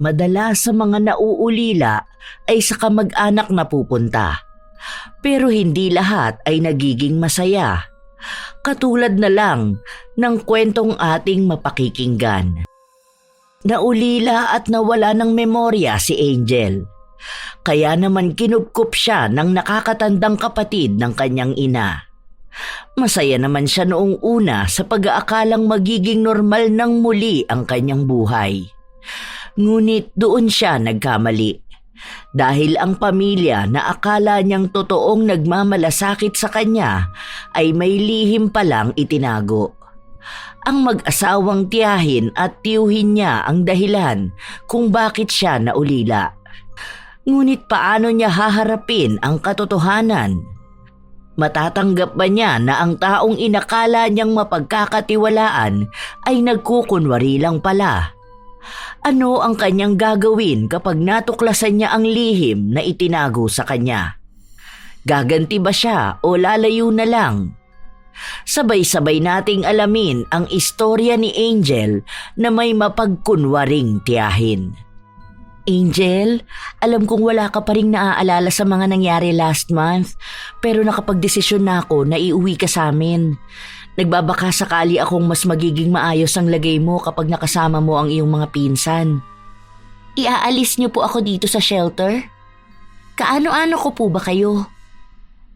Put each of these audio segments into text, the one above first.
Madalas sa mga nauulila ay sa kamag-anak na pupunta. Pero hindi lahat ay nagiging masaya. Katulad na lang ng kwentong ating mapakikinggan. Naulila at nawala ng memorya si Angel. Kaya naman kinupkup siya ng nakakatandang kapatid ng kanyang ina. Masaya naman siya noong una sa pag-aakalang magiging normal nang muli ang kanyang buhay. Ngunit doon siya nagkamali. Dahil ang pamilya na akala niyang totoong nagmamalasakit sa kanya ay may lihim palang itinago. Ang mag-asawang tiyahin at tiyuhin niya ang dahilan kung bakit siya naulila. Ngunit paano niya haharapin ang katotohanan? Matatanggap ba niya na ang taong inakala niyang mapagkakatiwalaan ay nagkukunwari lang pala? Ano ang kanyang gagawin kapag natuklasan niya ang lihim na itinago sa kanya? Gaganti ba siya o lalayo na lang? Sabay-sabay nating alamin ang istorya ni Angel na may mapagkunwaring tiyahin. Angel, alam kong wala ka pa ring naaalala sa mga nangyari last month, pero nakapagdesisyon na ako na iuwi ka sa amin. Nagbabaka sakali akong mas magiging maayos ang lagay mo kapag nakasama mo ang iyong mga pinsan. Iaalis niyo po ako dito sa shelter? Kaano-ano ko po ba kayo?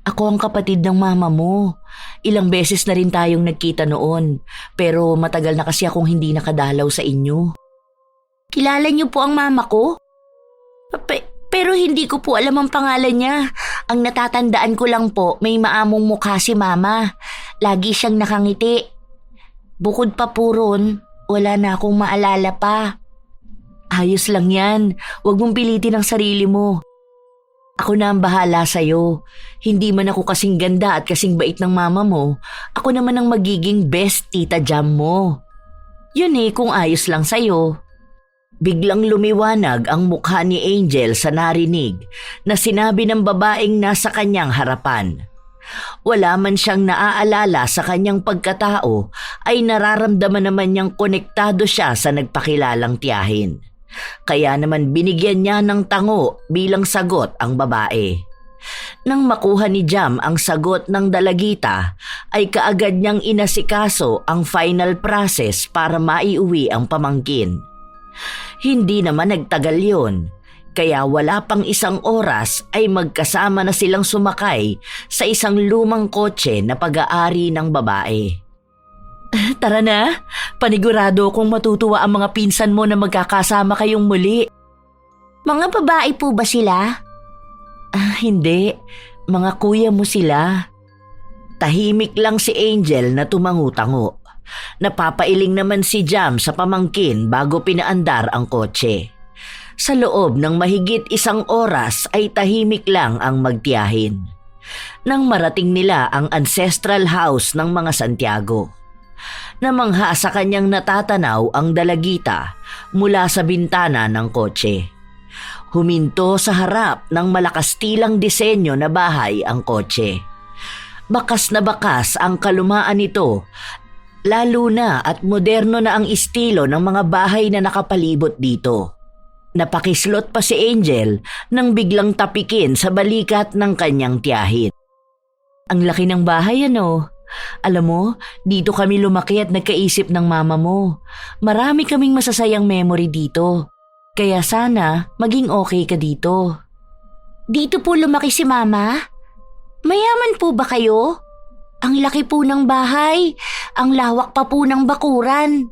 Ako ang kapatid ng mama mo. Ilang beses na rin tayong nagkita noon, pero matagal na kasi akong hindi nakadalaw sa inyo. Kilala niyo po ang mama ko? Pero hindi ko po alam ang pangalan niya. Ang natatandaan ko lang po, may maamong mukha si mama. Lagi siyang nakangiti. Bukod pa po ron, wala na akong maalala pa. Ayos lang yan. Huwag mong pilitin ang sarili mo. Ako na ang bahala sa'yo. Hindi man ako kasing ganda at kasing bait ng mama mo, ako naman ang magiging best tita jam mo. Yun kung ayos lang sa'yo. Biglang lumiwanag ang mukha ni Angel sa narinig na sinabi ng babaeng nasa kanyang harapan. Wala man siyang naaalala sa kanyang pagkatao ay nararamdaman naman niyang konektado siya sa nagpakilalang tiyahin. Kaya naman binigyan niya ng tango bilang sagot ang babae. Nang makuha ni Jam ang sagot ng dalagita ay kaagad niyang inasikaso ang final process para maiuwi ang pamangkin. Hindi naman nagtagal yun. Kaya wala pang isang oras ay magkasama na silang sumakay sa isang lumang kotse na pag-aari ng babae. Tara na, panigurado kong matutuwa ang mga pinsan mo na magkakasama kayong muli. Mga babae po ba sila? Hindi, mga kuya mo sila. Tahimik lang si Angel na tumangu-tango. Napapailing naman si Jam sa pamangkin bago pinaandar ang kotse. Sa loob ng mahigit isang oras ay tahimik lang ang magtiyahin. Nang marating nila ang ancestral house ng mga Santiago. Namangha sa kanyang natatanaw ang dalagita mula sa bintana ng kotse. Huminto sa harap ng malakas tilang disenyo na bahay ang kotse. Bakas na bakas ang kalumaan nito, lalo na at moderno na ang estilo ng mga bahay na nakapalibot dito. Napakislot pa si Angel nang biglang tapikin sa balikat ng kanyang tiyahin. Ang laki ng bahay ano? Alam mo, dito kami lumaki at nagkaisip ng mama mo. Marami kaming masasayang memory dito. Kaya sana maging okay ka dito. Dito po lumaki si mama? Mayaman po ba kayo? Ang laki po ng bahay. Ang lawak pa po ng bakuran.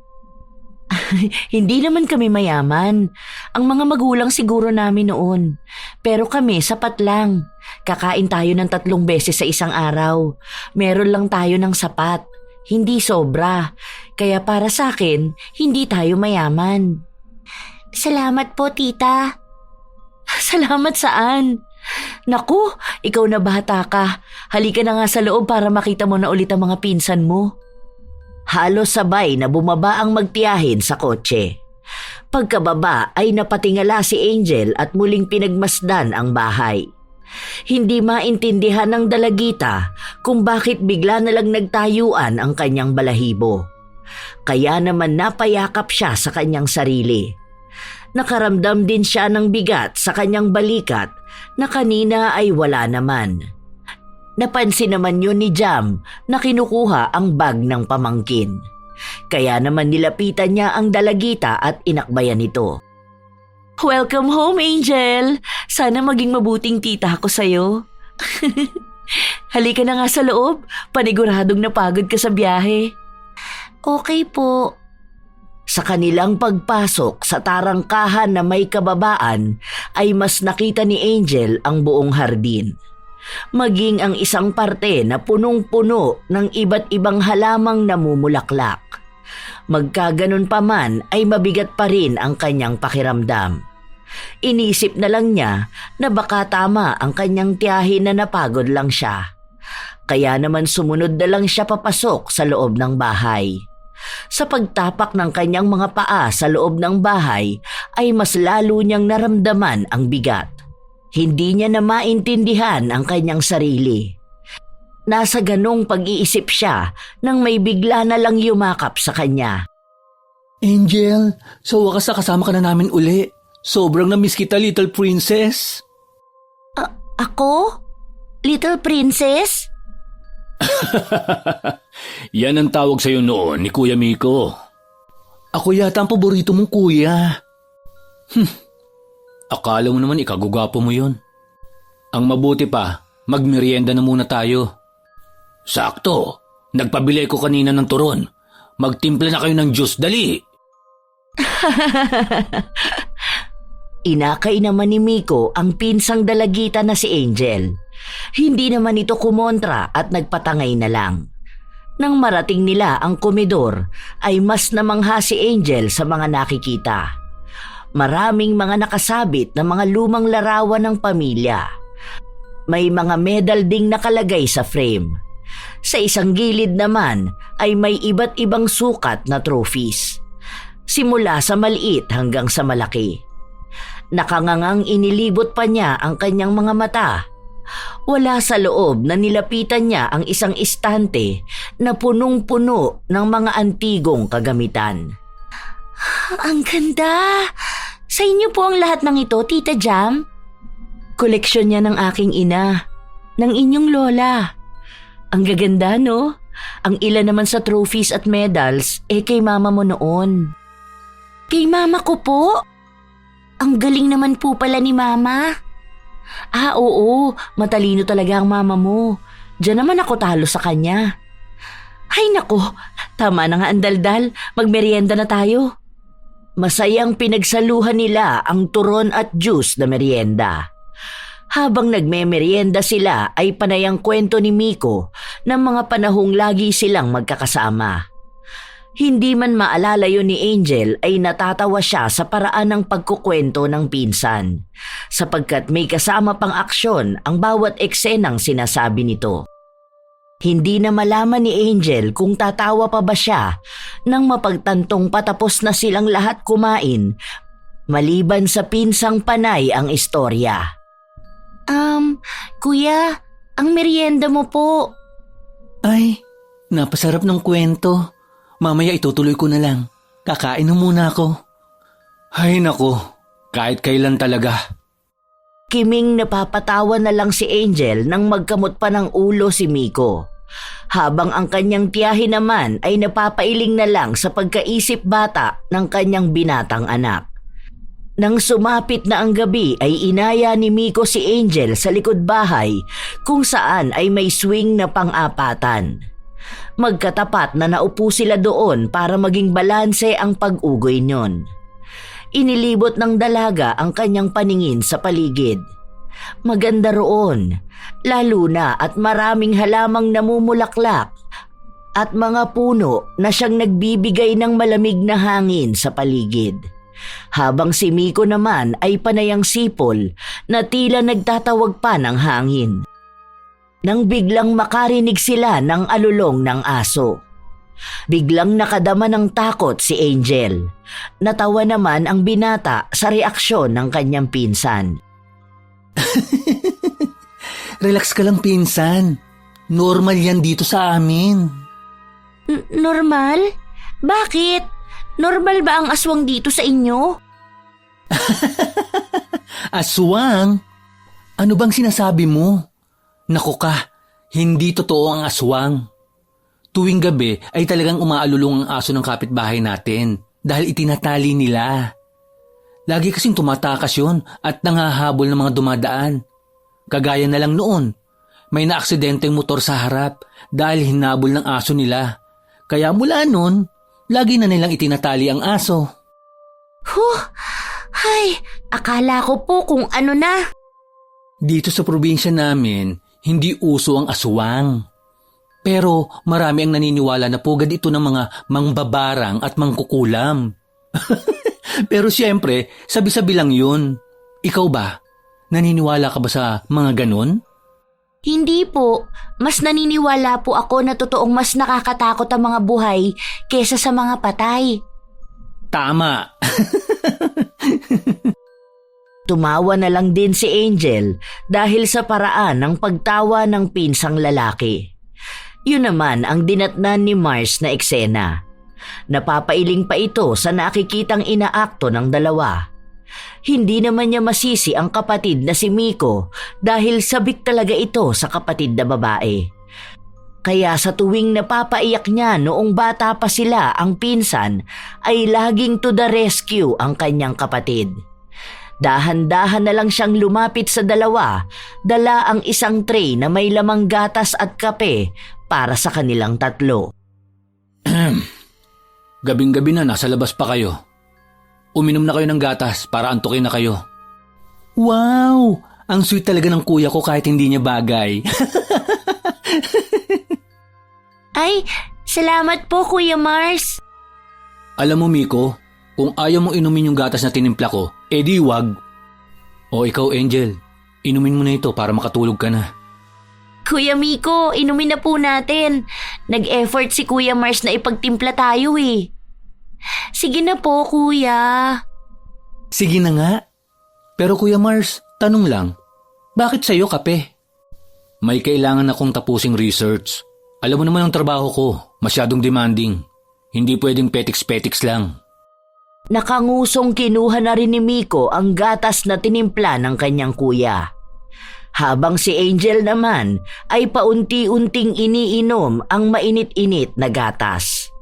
Hindi naman kami mayaman. Ang mga magulang siguro namin noon. Pero kami sapat lang. Kakain tayo ng 3 beses sa isang araw. Meron lang tayo ng sapat. Hindi sobra. Kaya para sa akin, hindi tayo mayaman. Salamat po, tita. Salamat saan? Naku, ikaw na bata ka. Halika na nga sa loob para makita mo na ulit ang mga pinsan mo. Halos sabay na bumaba ang magtiyahin sa kotse. Pagkababa ay napatingala si Angel at muling pinagmasdan ang bahay. Hindi maintindihan ng dalagita kung bakit bigla na lang nagtayuan ang kanyang balahibo. Kaya naman napayakap siya sa kanyang sarili. Nakaramdam din siya ng bigat sa kanyang balikat na kanina ay wala naman. Napansin naman yun ni Jam na kinukuha ang bag ng pamangkin. Kaya naman nilapitan niya ang dalagita at inakbayan ito. Welcome home, Angel! Sana maging mabuting tita ako sa'yo. Halika na nga sa loob. Paniguradong napagod ka sa biyahe. Okay po. Sa kanilang pagpasok sa tarangkahan na may kababaan ay mas nakita ni Angel ang buong hardin. Maging ang isang parte na punong-puno ng iba't ibang halamang namumulaklak. Magkaganon pa man ay mabigat pa rin ang kanyang pakiramdam. Inisip na lang niya na baka tama ang kanyang tiyahin na napagod lang siya. Kaya naman sumunod na lang siya papasok sa loob ng bahay. Sa pagtapak ng kanyang mga paa sa loob ng bahay ay mas lalo niyang naramdaman ang bigat. Hindi niya na maintindihan ang kanyang sarili. Nasa ganong pag-iisip siya nang may bigla na lang yumakap sa kanya. Angel, sa wakas kasama ka na namin uli. Sobrang na-miss kita, little princess. Ako? Little princess? Yan ang tawag sa'yo noon ni Kuya Miko. Ako yata ang paborito mong kuya. Akala mo naman ikagugapo mo yun. Ang mabuti pa, magmerienda na muna tayo. Sakto, nagpabili ko kanina ng turon. Magtimpla na kayo ng juice, dali. Inakay naman ni Miko ang pinsang dalagita na si Angel. Hindi naman ito kumontra at nagpatangay na lang. Nang marating nila ang komedor ay mas namangha si Angel sa mga nakikita. Maraming mga nakasabit na mga lumang larawan ng pamilya. May mga medal ding nakalagay sa frame. Sa isang gilid naman ay may iba't ibang sukat na trophies. Simula sa maliit hanggang sa malaki. Nakangangang inilibot pa niya ang kanyang mga mata. Wala sa loob na nilapitan niya ang isang istante na punong-puno ng mga antigong kagamitan. Ang ganda! Sa inyo po ang lahat ng ito, Tita Jam? Koleksyon niya ng aking ina, ng inyong lola. Ang gaganda, no? Ang ilan naman sa trophies at medals, kay mama mo noon. Kay mama ko po? Ang galing naman po pala ni mama. Oo, matalino talaga ang mama mo. Diyan naman ako talo sa kanya. Ay nako, tama na nga ang daldal, magmerienda na tayo. Masayang pinagsaluhan nila ang turon at juice na merienda. Habang nagme-merienda sila ay panayang kwento ni Miko ng mga panahong lagi silang magkakasama. Hindi man maalala yun ni Angel ay natatawa siya sa paraan ng pagkukwento ng pinsan, sapagkat may kasama pang aksyon ang bawat eksenang sinasabi nito. Hindi na malaman ni Angel kung tatawa pa ba siya nang mapagtantong patapos na silang lahat kumain, maliban sa pinsang panay ang istorya. Kuya, ang merienda mo po. Ay, napasarap ng kwento. Mamaya itutuloy ko na lang. Kakain na muna ako. Ay nako, kahit kailan talaga. Kiming napapatawa na lang si Angel nang magkamot pa ng ulo si Miko. Habang ang kanyang tiyahin naman ay napapailing na lang sa pagkaisip bata ng kanyang binatang anak. Nang sumapit na ang gabi ay inaya ni Miko si Angel sa likod bahay kung saan ay may swing na pang-apatan. Magkatapat na naupo sila doon para maging balanse ang pag-ugoy niyon. Inilibot ng dalaga ang kanyang paningin sa paligid. Maganda roon, lalo na at maraming halamang namumulaklak at mga puno na siyang nagbibigay ng malamig na hangin sa paligid. Habang si Miko naman ay panayang sipol na tila nagtatawag pa ng hangin. Nang biglang makarinig sila ng alulong ng aso. Biglang nakadama ng takot si Angel. Natawa naman ang binata sa reaksyon ng kanyang pinsan. Relax ka lang, pinsan. Normal yan dito sa amin. Normal? Bakit? Normal ba ang aswang dito sa inyo? Aswang? Ano bang sinasabi mo? Naku ka, hindi totoo ang aswang. Tuwing gabi ay talagang umaalulong ang aso ng kapitbahay natin dahil itinatali nila. Lagi kasing tumatakas yun at nangahabol ng mga dumadaan. Kagaya na lang noon, may naaksidenteng motor sa harap dahil hinabol ng aso nila. Kaya mula noon, lagi na nilang itinatali ang aso. Ay, akala ko po kung ano na. Dito sa probinsya namin, hindi uso ang aswang. Pero marami ang naniniwala na pugad ito ng mga mangbabarang at mangkukulam. Pero siyempre, sabi-sabi lang yun. Ikaw ba? Naniniwala ka ba sa mga ganon? Hindi po. Mas naniniwala po ako na totoong mas nakakatakot ang mga buhay kesa sa mga patay. Tama. Tumawa na lang din si Angel dahil sa paraan ng pagtawa ng pinsang lalaki. Yun naman ang dinatnan ni Mars na eksena. Napapailing pa ito sa nakikitang inaakto ng dalawa. Hindi naman niya masisi ang kapatid na si Miko dahil sabik talaga ito sa kapatid na babae. Kaya sa tuwing napapaiyak niya noong bata pa sila ang pinsan ay laging to the rescue ang kanyang kapatid. Dahan-dahan na lang siyang lumapit sa dalawa, dala ang isang tray na may lamang gatas at kape para sa kanilang tatlo. Gabing-gabi na nasa labas pa kayo. Uminom na kayo ng gatas para antukin na kayo. Wow! Ang sweet talaga ng kuya ko kahit hindi niya bagay. Ay, salamat po Kuya Mars. Alam mo Miko, kung ayaw mong inumin yung gatas na tinimpla ko, edi wag. O ikaw Angel, inumin mo na ito para makatulog ka na. Kuya Miko, inumin na po natin. Nag-effort si Kuya Mars na ipagtimpla tayo eh. Sige na po, Kuya. Sige na nga. Pero Kuya Mars, tanong lang, bakit sa'yo kape? May kailangan akong tapusing research. Alam mo naman ang trabaho ko, masyadong demanding. Hindi pwedeng petiks-petiks lang. Nakangusong kinuha na rin ni Miko ang gatas na tinimpla ng kanyang kuya. Habang si Angel naman ay paunti-unting iniinom ang mainit-init na gatas.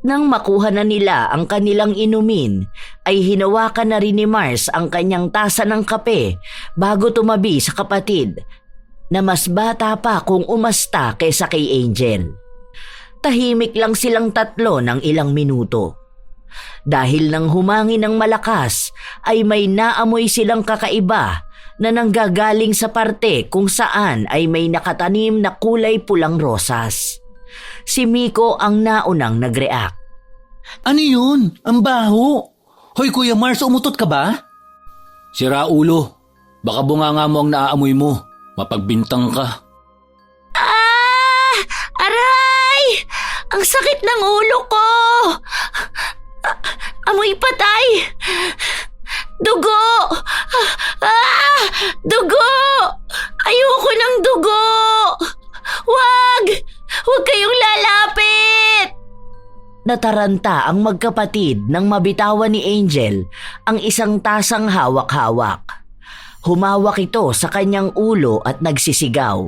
Nang makuha na nila ang kanilang inumin, ay hinawakan na rin ni Mars ang kanyang tasa ng kape bago tumabi sa kapatid na mas bata pa kung umasta kaysa kay Angel. Tahimik lang silang tatlo ng ilang minuto. Dahil nang humangin ng malakas ay may naamoy silang kakaiba na nanggagaling sa parte kung saan ay may nakatanim na kulay pulang rosas. Si Miko ang naunang nag-react. Ano yun? Ang baho! Hoy Kuya Mars, umutot ka ba? Sira ulo. Baka bunganga mo ang naaamoy mo. Mapagbintang ka. Ah! Aray! Ang sakit ng ulo ko! Amoy patay! Dugo! Ah! Dugo! Ayoko ng dugo! Wag! Huwag kayong lalapit! Nataranta ang magkapatid nang mabitawan ni Angel ang isang tasang hawak-hawak. Humawak ito sa kanyang ulo at nagsisigaw.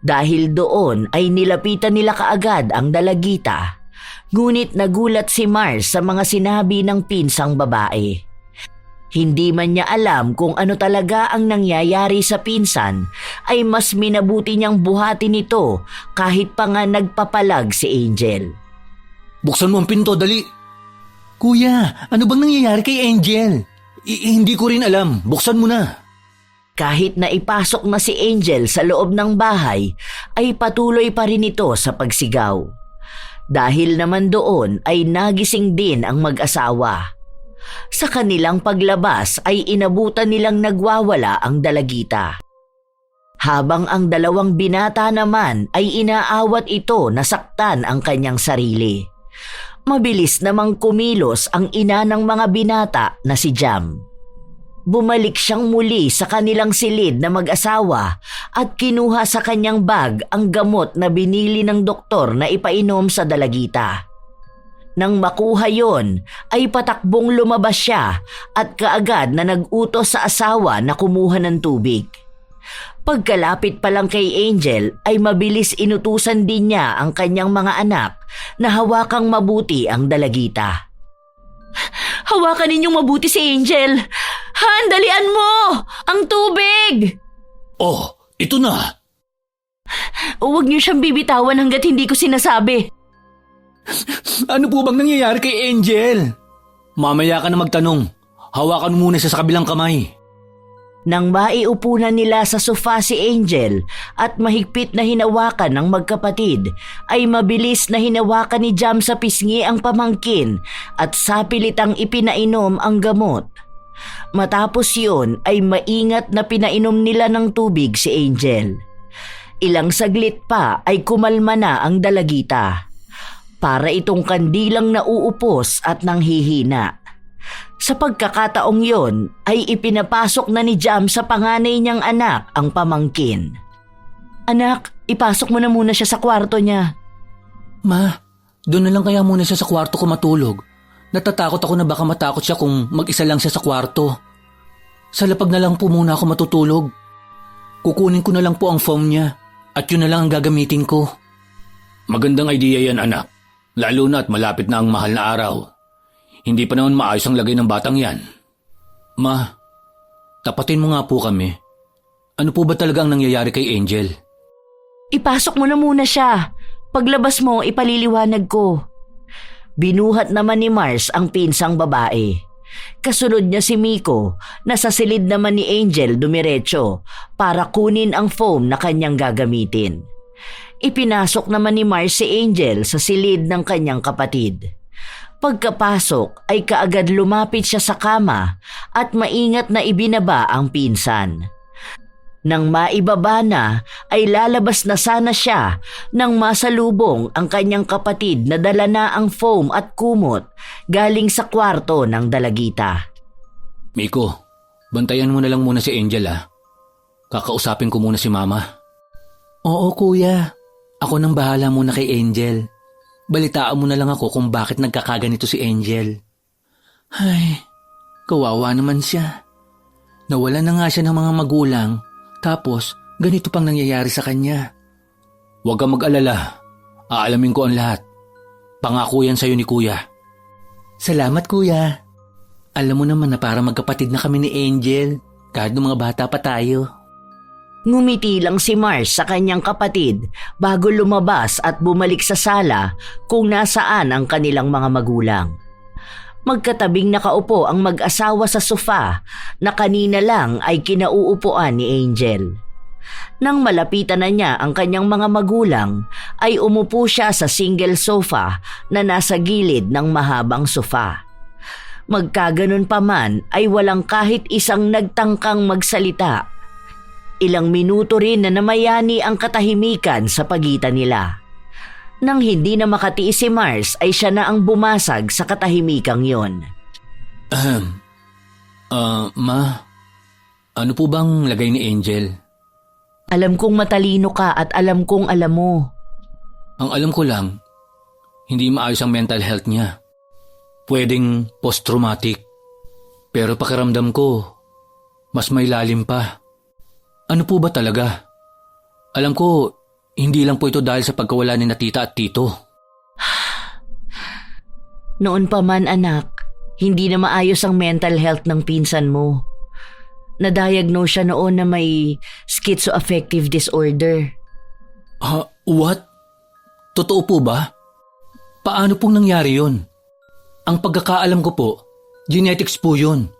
Dahil doon ay nilapitan nila kaagad ang dalagita. Ngunit nagulat si Mars sa mga sinabi ng pinsang babae. Hindi man niya alam kung ano talaga ang nangyayari sa pinsan, ay mas minabuti niyang buhatin ito kahit pa nga nagpapalag si Angel. Buksan mo ang pinto, dali. Kuya, ano bang nangyayari kay Angel? Hindi ko rin alam. Buksan mo na. Kahit na ipasok na si Angel sa loob ng bahay, ay patuloy pa rin ito sa pagsigaw. Dahil naman doon ay nagising din ang mag-asawa. Sa kanilang paglabas ay inabutan nilang nagwawala ang dalagita. Habang ang dalawang binata naman ay inaawat ito na saktan ang kanyang sarili. Mabilis namang kumilos ang ina ng mga binata na si Jam. Bumalik siyang muli sa kanilang silid na mag-asawa at kinuha sa kanyang bag ang gamot na binili ng doktor na ipainom sa dalagita. Nang makuha yon, ay patakbong lumabas siya at kaagad na nag-utos sa asawa na kumuha ng tubig. Pagkalapit pa lang kay Angel ay mabilis inutusan din niya ang kanyang mga anak na hawakang mabuti ang dalagita. Hawakan ninyong mabuti si Angel! Handalian mo! Ang tubig! Oh, ito na! Huwag niyo siyang bibitawan hanggat hindi ko sinasabi. Ano po bang nangyayari kay Angel? Mamaya ka na magtanong. Hawakan muna siya sa kabilang kamay. Nang maiupunan nila sa sofa si Angel at mahigpit na hinawakan ng magkapatid, ay mabilis na hinawakan ni Jam sa pisngi ang pamangkin at sapilitang ipinainom ang gamot. Matapos yun ay maingat na pinainom nila ng tubig si Angel. Ilang saglit pa ay kumalma na ang dalagita. Para itong kandilang nauupos at nanghihina. Sa pagkakataong yon ay ipinapasok na ni Jam sa panganay niyang anak ang pamangkin. Anak, ipasok mo na muna siya sa kwarto niya. Ma, doon na lang kaya muna siya sa kwarto ko matulog. Natatakot ako na baka matakot siya kung mag-isa lang siya sa kwarto. Sa lapag na lang po muna ako matutulog. Kukunin ko na lang po ang phone niya at yun na lang ang gagamitin ko. Magandang idea yan, anak. Lalo na at malapit na ang mahal na araw. Hindi pa naman maayos ang lagay ng batang yan. Ma, tapatin mo nga po kami. Ano po ba talaga ang nangyayari kay Angel? Ipasok mo na muna siya. Paglabas mo, ipaliliwanag ko. Binuhat naman ni Mars ang pinsang babae. Kasunod niya si Miko na sa silid naman ni Angel dumiretso para kunin ang foam na kanyang gagamitin. Ipinasok naman ni Mars si Angel sa silid ng kanyang kapatid. Pagkapasok ay kaagad lumapit siya sa kama at maingat na ibinaba ang pinsan. Nang maibaba na ay lalabas na sana siya nang masalubong ang kanyang kapatid na dala na ang foam at kumot galing sa kwarto ng dalagita. Miko, bantayan mo na lang muna si Angel Kakausapin ko muna si Mama. Oo kuya, ako nang bahala muna kay Angel. Balitaan mo na lang ako kung bakit nagkakaganito si Angel. Ay, kawawa naman siya. Nawalan na nga siya ng mga magulang, tapos ganito pang nangyayari sa kanya. Huwag kang mag-alala. Aalamin ko ang lahat. Pangako yan sa'yo ni Kuya. Salamat Kuya. Alam mo naman na para magkapatid na kami ni Angel, kahit ng mga bata pa tayo. Ngumiti lang si Mars sa kanyang kapatid bago lumabas at bumalik sa sala kung nasaan ang kanilang mga magulang. Magkatabing nakaupo ang mag-asawa sa sofa na kanina lang ay kinauupuan ni Angel. Nang malapitan na niya ang kanyang mga magulang, ay umupo siya sa single sofa na nasa gilid ng mahabang sofa. Magkaganon pa man ay walang kahit isang nagtangkang magsalita. Ilang minuto rin na namayani ang katahimikan sa pagitan nila. Nang hindi na makatiis si Mars ay siya na ang bumasag sa katahimikang yon. Ma, ano po bang lagay ni Angel? Alam kong matalino ka at alam kong alam mo. Ang alam ko lang, hindi maayos ang mental health niya. Pwedeng post-traumatic. Pero pakiramdam ko, mas may lalim pa. Ano po ba talaga? Alam ko, hindi lang po ito dahil sa pagkawala ni na tita at tito. Noon pa man anak, hindi na maayos ang mental health ng pinsan mo. Na-diagnose siya noon na may schizoaffective disorder. What? Totoo po ba? Paano pong nangyari yun? Ang pagkakaalam ko po, genetics po yun.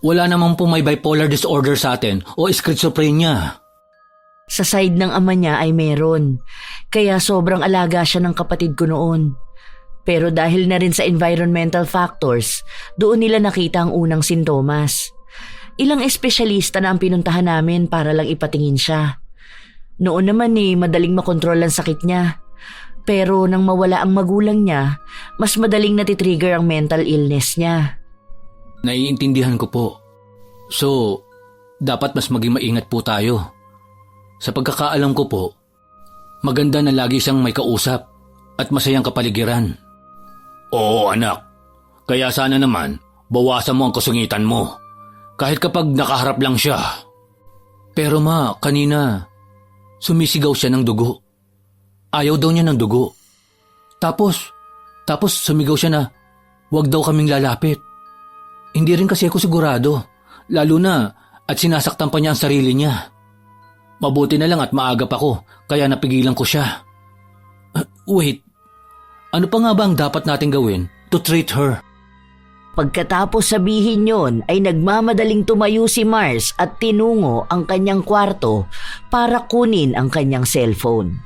Wala naman po may bipolar disorder sa atin o schizophrenia. Sa side ng ama niya ay meron, kaya sobrang alaga siya ng kapatid ko noon. Pero dahil na rin sa environmental factors, doon nila nakita ang unang sintomas. Ilang espesyalista na ang pinuntahan namin para lang ipatingin siya. Noon naman madaling makontrol ang sakit niya. Pero nang mawala ang magulang niya, mas madaling natitrigger ang mental illness niya. Naiintindihan ko po. So, dapat mas maging maingat po tayo. Sa pagkakaalam ko po, maganda na lagi siyang may kausap at masayang kapaligiran. Oo anak, kaya sana naman bawasan mo ang kasungitan mo. Kahit kapag nakaharap lang siya. Pero ma, kanina, sumisigaw siya ng dugo. Ayaw daw niya ng dugo. Tapos sumigaw siya na, wag daw kaming lalapit. Hindi rin kasi ako sigurado, lalo na at sinasaktan pa niya ang sarili niya. Mabuti na lang at maagap ako, kaya napigilan ko siya. Wait, ano pa nga ba ang dapat natin gawin to treat her? Pagkatapos sabihin yon ay nagmamadaling tumayo si Mars at tinungo ang kanyang kwarto para kunin ang kanyang cellphone.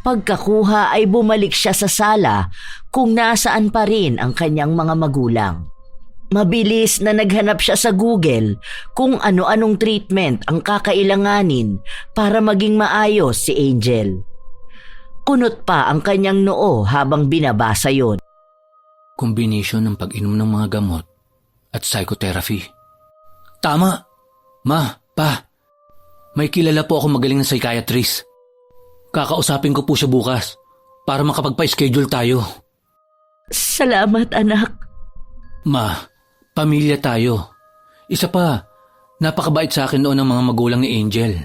Pagkakuha ay bumalik siya sa sala kung nasaan pa rin ang kanyang mga magulang. Mabilis na naghanap siya sa Google kung ano-anong treatment ang kakailanganin para maging maayos si Angel. Kunot pa ang kanyang noo habang binabasa yon. Kombinasyon ng pag-inom ng mga gamot at psychotherapy. Tama! Ma, pa, may kilala po ako magaling na psychiatrist. Kakausapin ko po siya bukas para makapagpa-schedule tayo. Salamat, anak. Ma, pamilya tayo. Isa pa, napakabait sa akin noon ang mga magulang ni Angel.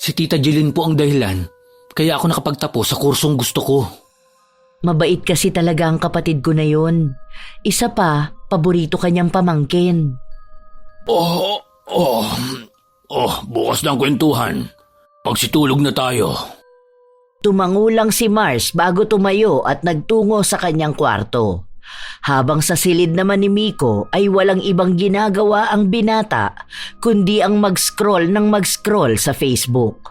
Si Tita Jeline po ang dahilan kaya ako nakapagtapos sa kursong gusto ko. Mabait kasi talaga ang kapatid ko na yon. Isa pa, paborito kanyang pamangkin. Bukas na ang kwentuhan. Magsitulog na tayo. Tumangulang si Mars bago tumayo at nagtungo sa kanyang kwarto. Habang sa silid naman ni Miko ay walang ibang ginagawa ang binata kundi ang mag-scroll sa Facebook.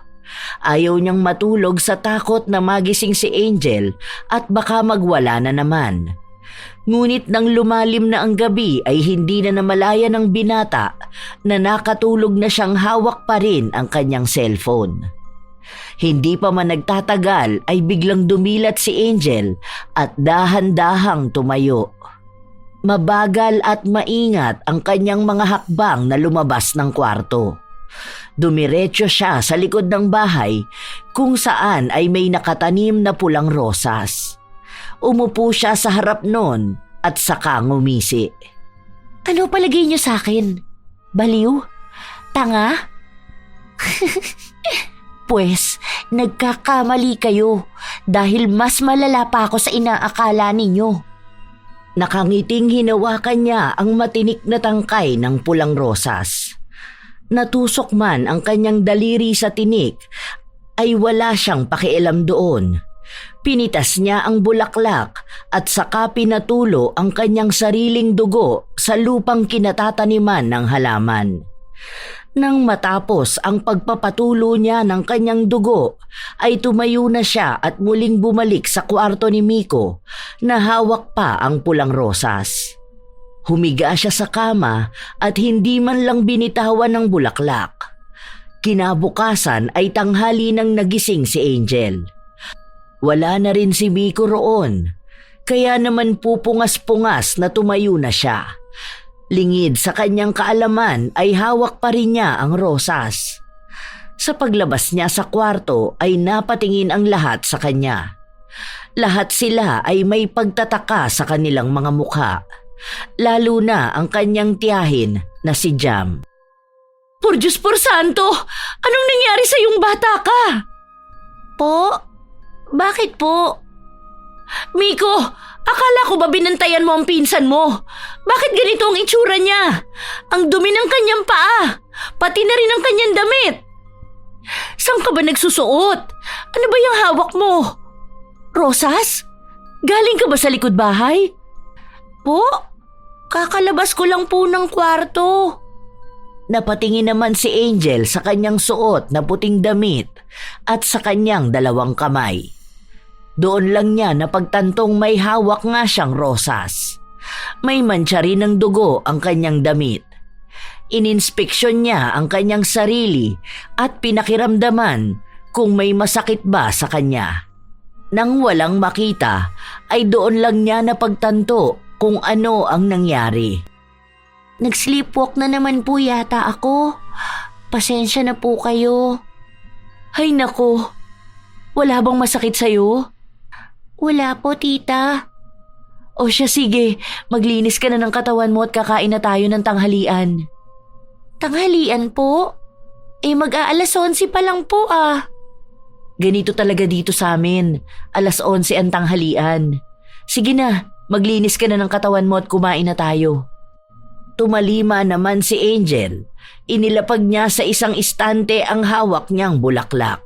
Ayaw niyang matulog sa takot na magising si Angel at baka magwala na naman. Ngunit nang lumalim na ang gabi ay hindi na namalaya ng binata na nakatulog na siyang hawak pa rin ang kanyang cellphone. Hindi pa man nagtatagal ay biglang dumilat si Angel at dahan-dahang tumayo. Mabagal at maingat ang kanyang mga hakbang na lumabas ng kwarto. Dumiretso siya sa likod ng bahay kung saan ay may nakatanim na pulang rosas. Umupo siya sa harap nun at saka ngumisi. Ano palagay niyo sa akin? Baliw? Tanga? Pwes, nagkakamali kayo dahil mas malala pa ako sa inaakala ninyo. Nakangiting hinawakan niya ang matinik na tangkay ng pulang rosas. Natusok man ang kanyang daliri sa tinik, ay wala siyang pakialam doon. Pinitas niya ang bulaklak at saka pinatulo ang kanyang sariling dugo sa lupang kinatataniman ng halaman. Nang matapos ang pagpapatulo niya ng kanyang dugo, ay tumayo na siya at muling bumalik sa kwarto ni Miko na hawak pa ang pulang rosas. Humiga siya sa kama at hindi man lang binitawan ng bulaklak. Kinabukasan ay tanghali nang nagising si Angel. Wala na rin si Miko roon, kaya naman pupungas-pungas na tumayo na siya. Lingid sa kanyang kaalaman ay hawak pa rin niya ang rosas. Sa paglabas niya sa kwarto ay napatingin ang lahat sa kanya. Lahat sila ay may pagtataka sa kanilang mga mukha. Lalo na ang kanyang tiyahin na si Jam. Por Diyos por Santo! Anong nangyari sa iyong bata ka? Po? Bakit po? Miko, akala ko ba binantayan mo ang pinsan mo? Bakit ganito ang itsura niya? Ang dumi ng kanyang paa, pati na rin ang kanyang damit. Saan ka ba nagsusuot? Ano ba yung hawak mo? Rosas? Galing ka ba sa likod bahay? Po? Kakalabas ko lang po ng kwarto. Napatingin naman si Angel sa kanyang suot na puting damit at sa kanyang dalawang kamay. Doon lang niya napagtantong may hawak nga siyang rosas. May mantsa rin ng dugo ang kanyang damit. Ininspeksyon niya ang kanyang sarili at pinakiramdaman kung may masakit ba sa kanya. Nang walang makita ay doon lang niya napagtanto kung ano ang nangyari. Nag-sleepwalk na naman po yata ako. Pasensya na po kayo. Ay nako, wala bang masakit sa'yo? Wala po, tita. O siya, sige, maglinis ka na ng katawan mo at kakain na tayo ng tanghalian. Tanghalian po? Mag-aalas 11 pa lang po ah. Ganito talaga dito sa amin. 11:00 ang tanghalian. Sige na, maglinis ka na ng katawan mo at kumain na tayo. Tumalima naman si Angel. Inilapag niya sa isang istante ang hawak niyang bulaklak.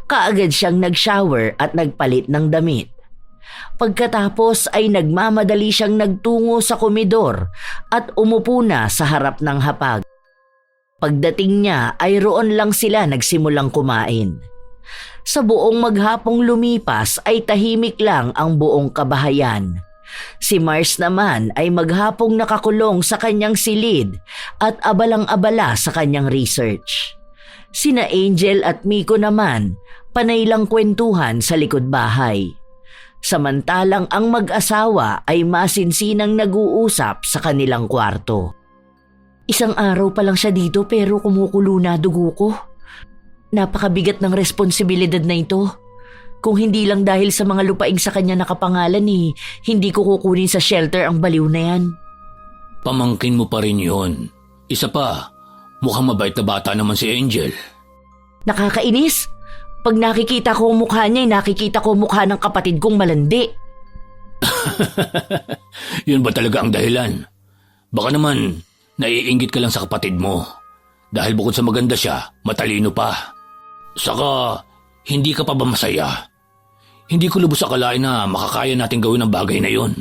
Kaagad siyang nag-shower at nagpalit ng damit. Pagkatapos ay nagmamadali siyang nagtungo sa komedor at umupo na sa harap ng hapag. Pagdating niya ay roon lang sila nagsimulang kumain. Sa buong maghapong lumipas ay tahimik lang ang buong kabahayan. Si Mars naman ay maghapong nakakulong sa kanyang silid at abalang-abala sa kanyang research. Sina Angel at Miko naman panay lang kwentuhan sa likod bahay. Samantalang ang mag-asawa ay masinsinang nag-uusap sa kanilang kwarto. Isang araw pa lang siya dito pero kumukulo na dugo ko. Napakabigat ng responsibilidad na ito. Kung hindi lang dahil sa mga lupaing sa kanya nakapangalan hindi ko kukunin sa shelter ang baliw na yan. Pamangkin mo pa rin yun. Isa pa, mukhang mabait na bata naman si Angel. Nakakainis. Pag nakikita ko ang mukha niya, nakikita ko ang mukha ng kapatid kong malandi. Yun ba talaga ang dahilan? Baka naman, naiinggit ka lang sa kapatid mo. Dahil bukod sa maganda siya, matalino pa. Saka, hindi ka pa ba masaya? Hindi ko lubos akalain na makakaya natin gawin ang bagay na yon.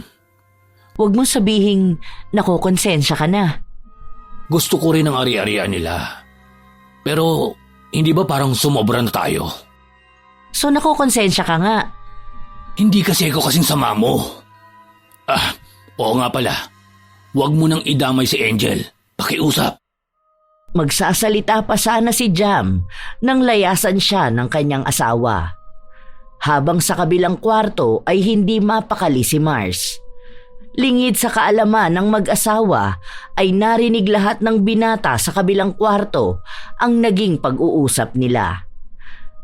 Huwag mo sabihing nakokonsensya ka na. Gusto ko rin ang ari-arian nila. Pero, hindi ba parang sumobra na tayo? So nakokonsensya ka nga. Hindi kasi ako kasing sama mo. Oo nga pala. Huwag mo nang idamay si Angel. Pakiusap. Magsasalita pa sana si Jam nang layasan siya ng kanyang asawa. Habang sa kabilang kwarto ay hindi mapakali si Mars. Lingid sa kaalaman ng mag-asawa ay narinig lahat ng binata sa kabilang kwarto ang naging pag-uusap nila.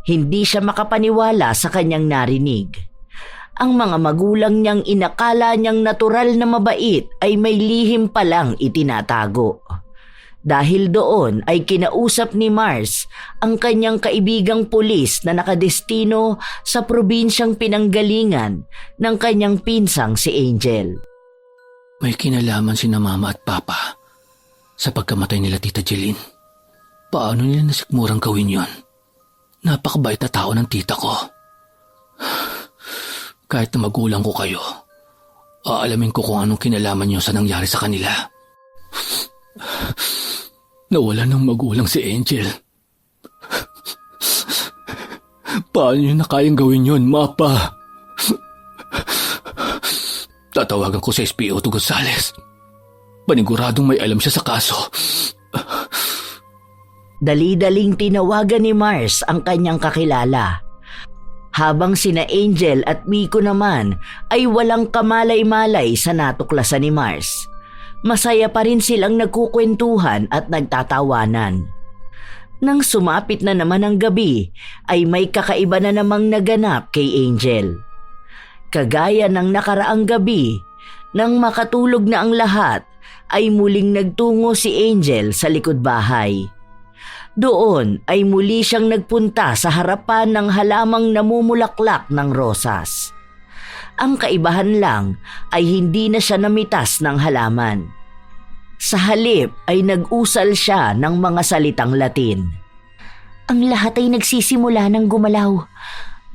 Hindi siya makapaniwala sa kanyang narinig. Ang mga magulang niyang inakala niyang natural na mabait ay may lihim palang itinatago. Dahil doon ay kinausap ni Mars ang kanyang kaibigang pulis na nakadestino sa probinsyang pinanggalingan ng kanyang pinsang si Angel. May kinalaman sina Mama at Papa sa pagkamatay nila Tita Jeline. Paano nila nasikmurang gawin yon? Napakabait na tao ng tita ko. Kahit na magulang ko kayo, aalamin ko kung anong kinalaman niyo sa nangyari sa kanila. Nawala ng magulang si Angel. Paano niyo na kayang gawin yon, Mapa? Tatawagan ko sa SPO to Gonzales. Paniguradong may alam siya sa kaso. Dali-daling tinawagan ni Mars ang kanyang kakilala. Habang sina Angel at Miko naman ay walang kamalay-malay sa natuklasan ni Mars. Masaya pa rin silang nagkukwentuhan at nagtatawanan. Nang sumapit na naman ang gabi ay may kakaiba na namang naganap kay Angel. Kagaya ng nakaraang gabi, nang makatulog na ang lahat ay muling nagtungo si Angel sa likod bahay. Doon ay muli siyang nagpunta sa harapan ng halamang namumulaklak ng rosas. Ang kaibahan lang ay hindi na siya namitas ng halaman. Sa halip ay nag-usal siya ng mga salitang Latin. Ang lahat ay nagsisimula ng gumalaw.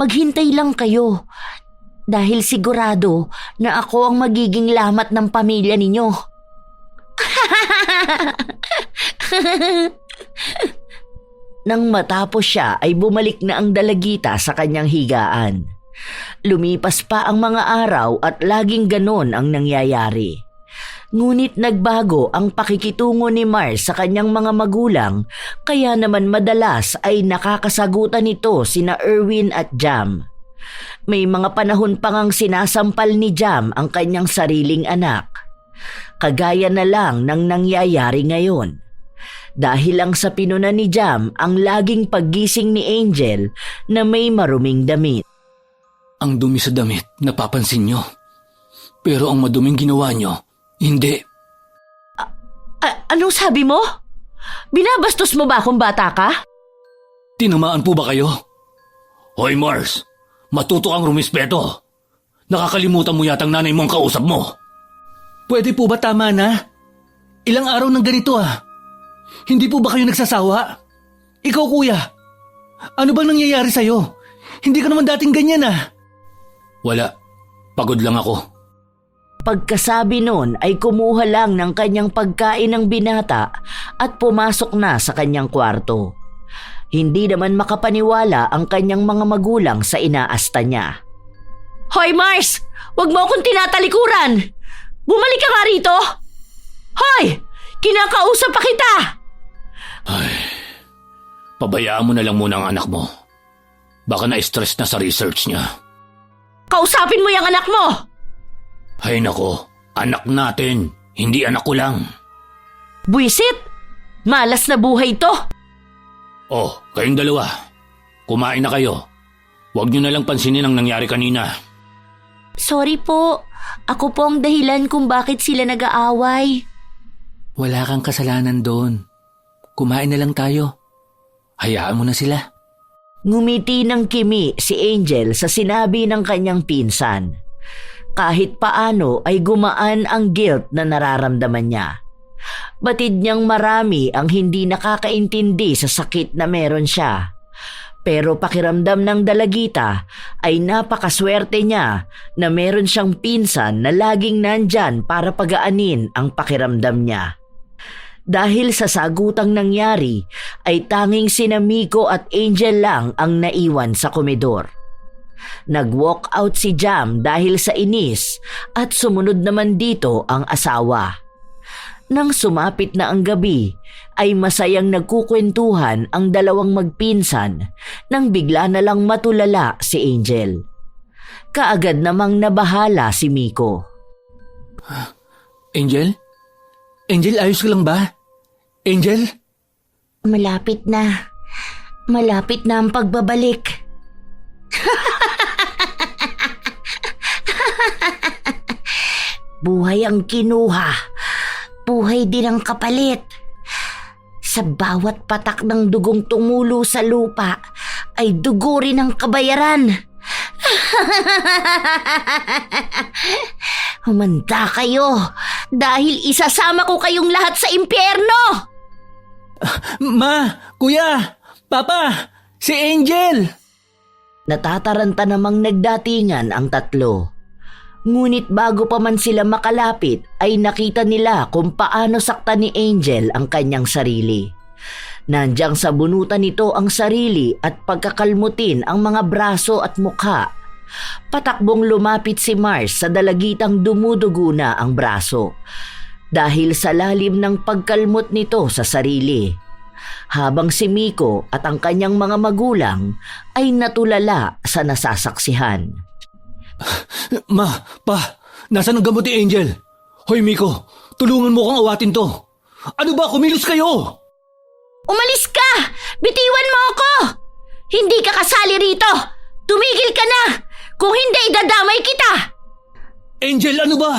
Maghintay lang kayo dahil sigurado na ako ang magiging lamat ng pamilya ninyo. Nang matapos siya ay bumalik na ang dalagita sa kanyang higaan. Lumipas pa ang mga araw at laging ganon ang nangyayari. Ngunit nagbago ang pakikitungo ni Mars sa kanyang mga magulang kaya naman madalas ay nakakasagutan nito sina Erwin at Jam. May mga panahon pa ngang sinasampal ni Jam ang kanyang sariling anak. Kagaya na lang ng nangyayari ngayon. Dahil lang sa pinunan ni Jam ang laging paggising ni Angel na may maruming damit. Ang dumi sa damit, napapansin nyo. Pero ang maduming ginawa nyo, hindi. Anong sabi mo? Binabastos mo ba akong bata ka? Tinamaan po ba kayo? Hoy Mars, matuto kang rumispeto. Nakakalimutan mo yatang nanay mong kausap mo. Pwede po ba tama na? Ilang araw ng ganito Hindi po ba kayo nagsasawa? Ikaw kuya, ano bang nangyayari sa'yo? Hindi ka naman dating ganyan Wala, pagod lang ako. Pagkasabi nun ay kumuha lang ng kanyang pagkain ng binata at pumasok na sa kanyang kwarto. Hindi naman makapaniwala ang kanyang mga magulang sa inaasta niya. Hoy Mars! Huwag mo akong tinatalikuran! Bumalik ka nga rito! Hoy! Kinakausap pa kita! Ay, pabayaan mo na lang muna ang anak mo. Baka na-stress na sa research niya. Kausapin mo yung anak mo! Ay nako, anak natin, hindi anak ko lang. Buisit! Malas na buhay to! Oh, kayong dalawa, kumain na kayo. Huwag niyo na lang pansinin ang nangyari kanina. Sorry po. Ako po ang dahilan kung bakit sila nag-aaway. Wala kang kasalanan doon. Kumain na lang tayo. Hayaan mo na sila. Ngumiti ng kimi si Angel sa sinabi ng kanyang pinsan. Kahit paano ay gumaan ang guilt na nararamdaman niya. Batid niyang marami ang hindi nakakaintindi sa sakit na meron siya. Pero pakiramdam ng dalagita ay napakaswerte niya na meron siyang pinsan na laging nandyan para pagaanin ang pakiramdam niya. Dahil sa sagutang nangyari ay tanging sina Miko at Angel lang ang naiwan sa komedor. Nag-walk out si Jam dahil sa inis at sumunod naman dito ang asawa. Nang sumapit na ang gabi, ay masayang nagkukwentuhan ang dalawang magpinsan nang bigla na lang matulala si Angel. Kaagad namang nabahala si Miko. Angel? Angel, ayos ka lang ba? Angel? Malapit na. Malapit na ang pagbabalik. Buhay ang kinuha, buhay din ang kapalit. Sa bawat patak ng dugong tumulo sa lupa ay dugo rin ang kabayaran. Humanda kayo dahil isasama ko kayong lahat sa impyerno! Ma! Kuya! Papa! Si Angel! Natataranta namang nagdatingan ang tatlo. Ngunit bago pa man sila makalapit ay nakita nila kung paano saktan ni Angel ang kanyang sarili. Nandyang sa bunutan nito ang sarili at pagkakalmutin ang mga braso at mukha. Patakbong lumapit si Mars sa dalagitang dumudugo na ang braso dahil sa lalim ng pagkalmot nito sa sarili. Habang si Miko at ang kanyang mga magulang ay natulala sa nasasaksihan. Ma, pa, nasaan ang gamot ni Angel? Hoy Miko, tulungan mo kong awatin to. Ano ba, kumilos kayo? Umalis ka! Bitiwan mo ako! Hindi ka kasali rito! Tumigil ka na! Kung hindi, idadamay kita! Angel, ano ba?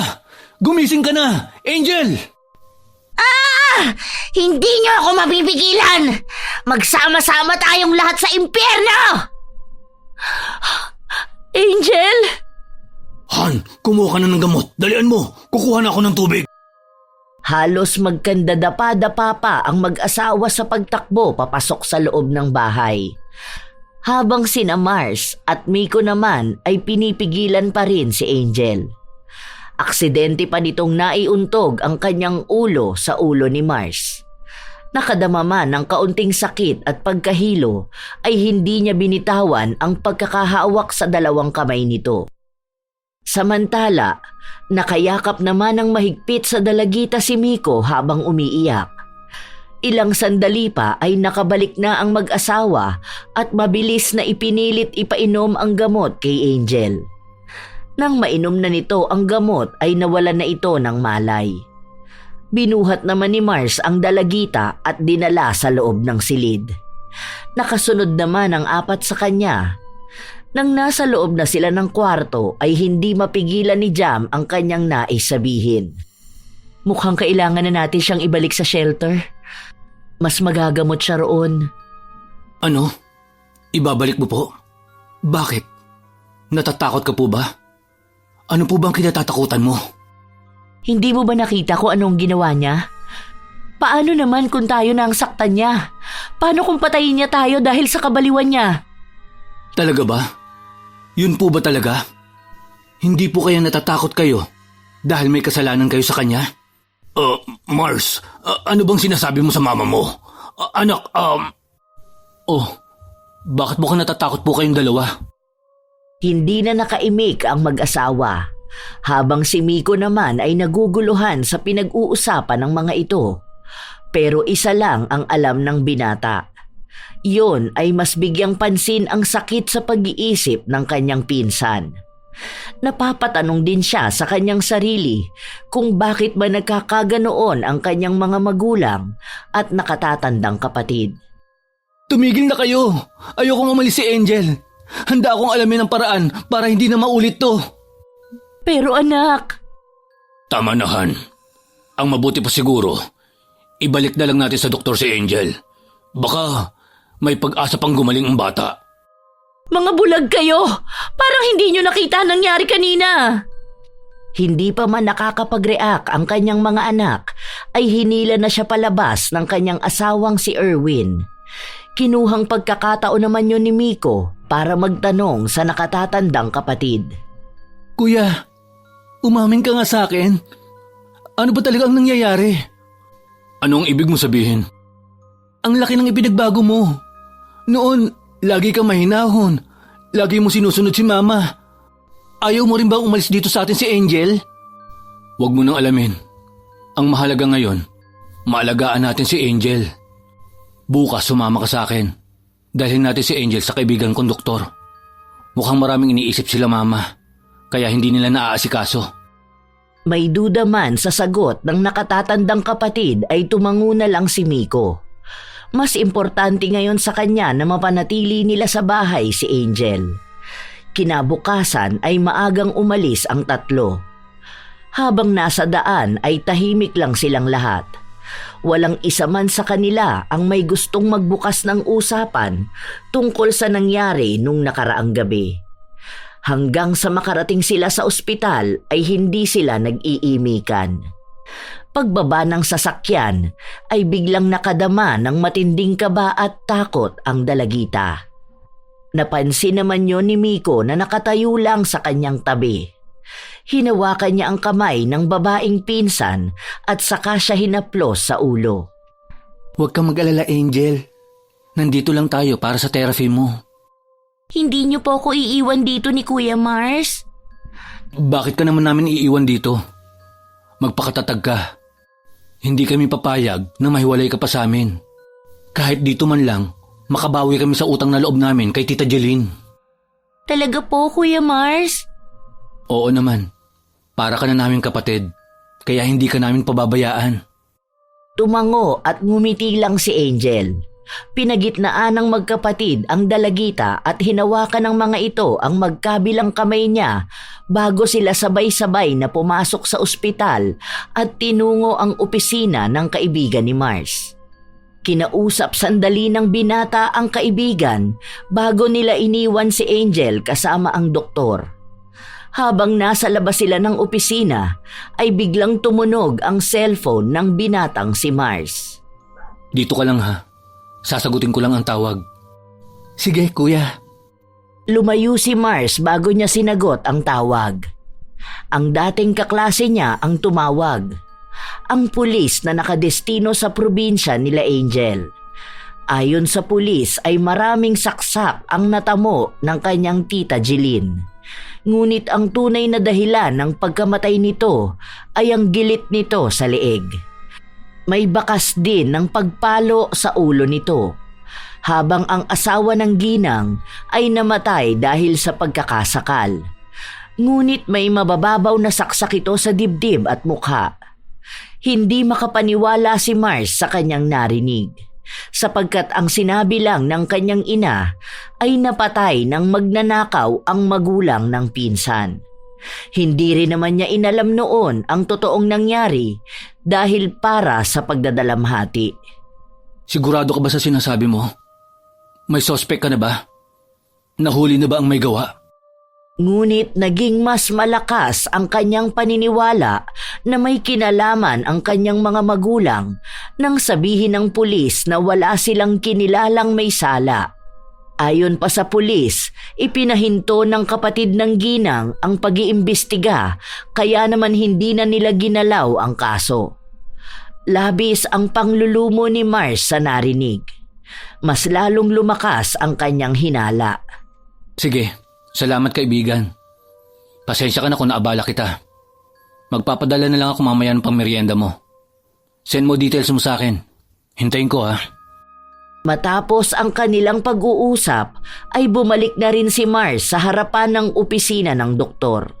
Gumising ka na! Angel! Hindi niyo ako mapipigilan! Magsama-sama tayong lahat sa impyerno! Angel? Han, kumuha ka na ng gamot. Dalian mo. Kukuha na ako ng tubig. Halos magkandadapa-dapa pa ang mag-asawa sa pagtakbo papasok sa loob ng bahay. Habang sina Mars at Miko naman ay pinipigilan pa rin si Angel. Aksidente pa nitong naiuntog ang kanyang ulo sa ulo ni Mars. Nakadama man ng kaunting sakit at pagkahilo ay hindi niya binitawan ang pagkakahawak sa dalawang kamay nito. Samantala, nakayakap naman ng mahigpit sa dalagita si Miko habang umiiyak. Ilang sandali pa ay nakabalik na ang mag-asawa at mabilis na ipinilit ipainom ang gamot kay Angel. Nang mainom na nito ang gamot ay nawalan na ito ng malay. Binuhat naman ni Mars ang dalagita at dinala sa loob ng silid. Nakasunod naman ang apat sa kanya. Nang nasa loob na sila ng kwarto ay hindi mapigilan ni Jam ang kanyang nais sabihin. Mukhang kailangan na natin siyang ibalik sa shelter. Mas magagamot siya roon. Ano? Ibabalik mo po? Bakit? Natatakot ka po ba? Ano po bang kinatatakutan mo? Hindi mo ba nakita kung anong ginawa niya? Paano naman kung tayo na ang saktan niya? Paano kung patayin niya tayo dahil sa kabaliwan niya? Talaga ba? Yun po ba talaga? Hindi po kaya natatakot kayo dahil may kasalanan kayo sa kanya? Mars, ano bang sinasabi mo sa mama mo? Anak, Oh, bakit mukhang natatakot po kayong dalawa? Hindi na nakaimik ang mag-asawa, habang si Miko naman ay naguguluhan sa pinag-uusapan ng mga ito. Pero isa lang ang alam ng binata. Iyon ay mas bigyang pansin ang sakit sa pag-iisip ng kanyang pinsan. Napapatanong din siya sa kanyang sarili kung bakit ba nagkakaganoon ang kanyang mga magulang at nakatatandang kapatid. Tumigil na kayo! Ayokong umalis si Angel. Handa akong alamin ang paraan para hindi na maulit to. Pero anak... Tama na, Han. Ang mabuti pa siguro, ibalik na lang natin sa doktor si Angel. Baka may pag-asa pang gumaling ang bata. Mga bulag kayo! Parang hindi nyo nakita ang nangyari kanina! Hindi pa man nakakapag-react ang kanyang mga anak, ay hinila na siya palabas ng kanyang asawang si Erwin. Kinuhang pagkakataon naman yun ni Miko para magtanong sa nakatatandang kapatid. Kuya, umamin ka nga sa akin. Ano ba talaga ang nangyayari? Anong ibig mo sabihin? Ang laki ng ipinagbago mo. Noon, lagi kang mahinahon. Lagi mo sinusunod si Mama. Ayaw mo rin ba umalis dito sa atin si Angel? Huwag mo nang alamin. Ang mahalaga ngayon, maalagaan natin si Angel. Bukas sumama ka sa akin. Dalhin natin si Angel sa kaibigan kong doktor. Mukhang maraming iniisip sila, Mama. Kaya hindi nila naaasikaso. May duda man sa sagot ng nakatatandang kapatid ay tumango na lang si Miko. Mas importante ngayon sa kanya na mapanatili nila sa bahay si Angel. Kinabukasan ay maagang umalis ang tatlo. Habang nasa daan ay tahimik lang silang lahat. Walang isa man sa kanila ang may gustong magbukas ng usapan tungkol sa nangyari nung nakaraang gabi. Hanggang sa makarating sila sa ospital ay hindi sila nag-iimikan. Pagbaba ng sasakyan ay biglang nakadama ng matinding kaba at takot ang dalagita. Napansin naman yon ni Miko na nakatayo lang sa kanyang tabi. Hinawakan niya ang kamay ng babaeng pinsan at saka siya hinaplos sa ulo. Huwag kang mag-alala, Angel. Nandito lang tayo para sa therapy mo. Hindi nyo po ako iiwan dito ni Kuya Mars? Bakit ka naman namin iiwan dito? Magpakatatag ka. Hindi kami papayag na mahiwalay ka pa sa amin. Kahit dito man lang, makabawi kami sa utang na loob namin kay Tita Jeline. Talaga po, Kuya Mars? Oo naman. Para ka na naming kapatid, kaya hindi ka namin pababayaan. Tumango at ngumiti lang si Angel. Pinagitnaan ng magkapatid ang dalagita at hinawakan ng mga ito ang magkabilang kamay niya bago sila sabay-sabay na pumasok sa ospital at tinungo ang opisina ng kaibigan ni Mars. Kinausap sandali ng binata ang kaibigan bago nila iniwan si Angel kasama ang doktor. Habang nasa labas sila ng opisina ay biglang tumunog ang cellphone ng binatang si Mars. Dito ka lang ha. Sasagutin ko lang ang tawag. Sige, kuya. Lumayo si Mars bago niya sinagot ang tawag. Ang dating kaklase niya ang tumawag. Ang pulis na nakadestino sa probinsya nila Angel. Ayon sa pulis ay maraming saksak ang natamo ng kanyang tita Jeline. Ngunit ang tunay na dahilan ng pagkamatay nito ay ang gilit nito sa leeg. May bakas din ng pagpalo sa ulo nito, habang ang asawa ng ginang ay namatay dahil sa pagkakasakal. Ngunit may mabababaw na saksak ito sa dibdib at mukha. Hindi makapaniwala si Mars sa kanyang narinig. sapagkat ang sinabi lang ng kanyang ina ay napatay ng magnanakaw ang magulang ng pinsan. Hindi rin naman niya inalam noon ang totoong nangyari dahil para sa pagdadalamhati. Sigurado ka ba sa sinasabi mo? May suspect ka na ba? Nahuli na ba ang may gawa? Ngunit naging mas malakas ang kanyang paniniwala na may kinalaman ang kanyang mga magulang nang sabihin ng pulis na wala silang kinilalang may sala. Ayon pa sa pulis, ipinahinto ng kapatid ng ginang ang pag-iimbestiga kaya naman hindi na nila ginalaw ang kaso. Labis ang panglulumo ni Mars sa narinig. Mas lalong lumakas ang kanyang hinala. Sige, salamat kaibigan. Pasensya ka na kung naabala kita. Magpapadala na lang ako mamaya ng pangmerienda mo. Send mo details mo sa akin. Hintayin ko ha. Matapos ang kanilang pag-uusap ay bumalik na rin si Mars sa harapan ng opisina ng doktor.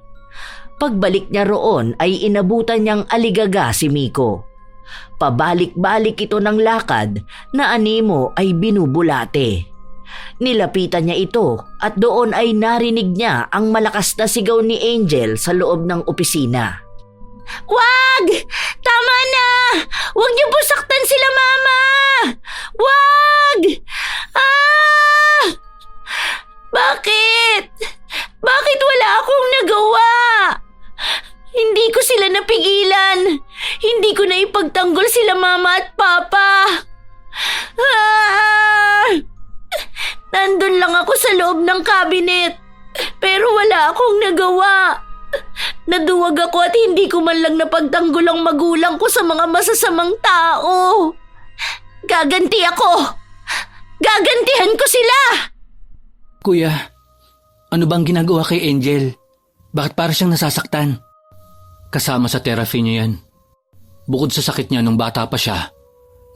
Pagbalik niya roon ay inabutan niyang aligaga si Miko. Pabalik-balik ito ng lakad na animo ay binubulate. Nilapitan niya ito at doon ay narinig niya ang malakas na sigaw ni Angel sa loob ng opisina. Wag! Tama na! Huwag niyo po saktan sila, Mama! Wag! Ah! Bakit? Bakit wala akong nagawa? Hindi ko sila napigilan. Hindi ko na ipagtanggol sila Mama at Papa. Ah! Nandun lang ako sa loob ng cabinet. Pero wala akong nagawa. Naduwag ako at hindi ko man lang napagtanggol ang magulang ko sa mga masasamang tao. Gaganti ako. Gagantihan ko sila. Kuya, ano bang ginagawa kay Angel? Bakit para siyang nasasaktan? Kasama sa therapy niya yan. Bukod sa sakit niya nung bata pa siya,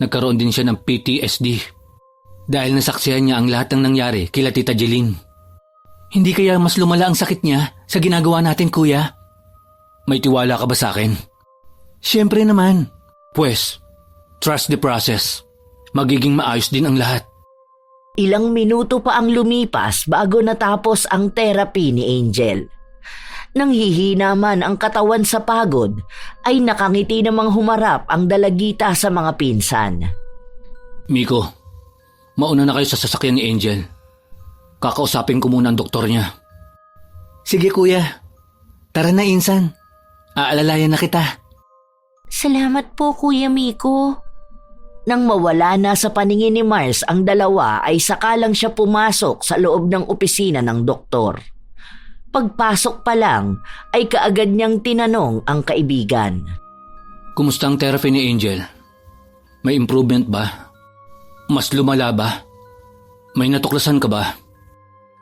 nagkaroon din siya ng PTSD. Dahil nasaksihan niya ang lahat ng nangyari kila Tita Jeline. Hindi kaya mas lumala ang sakit niya sa ginagawa natin, kuya? May tiwala ka ba sa akin? Siyempre naman. Pues, trust the process. Magiging maayos din ang lahat. Ilang minuto pa ang lumipas bago natapos ang therapy ni Angel. Nang hihina man ang katawan sa pagod, ay nakangiti namang humarap ang dalagita sa mga pinsan. Miko, mauna na kayo sa sasakyan ni Angel. Kakausapin ko muna ang doktor niya. Sige kuya, tara na Insan. Aalalayan na kita. Salamat po, Kuya Miko. Nang mawala na sa paningin ni Mars ang dalawa ay sakalang siya pumasok sa loob ng opisina ng doktor. Pagpasok pa lang ay kaagad niyang tinanong ang kaibigan. Kumusta ang therapy ni Angel? May improvement ba? Mas lumala ba? May natuklasan ka ba?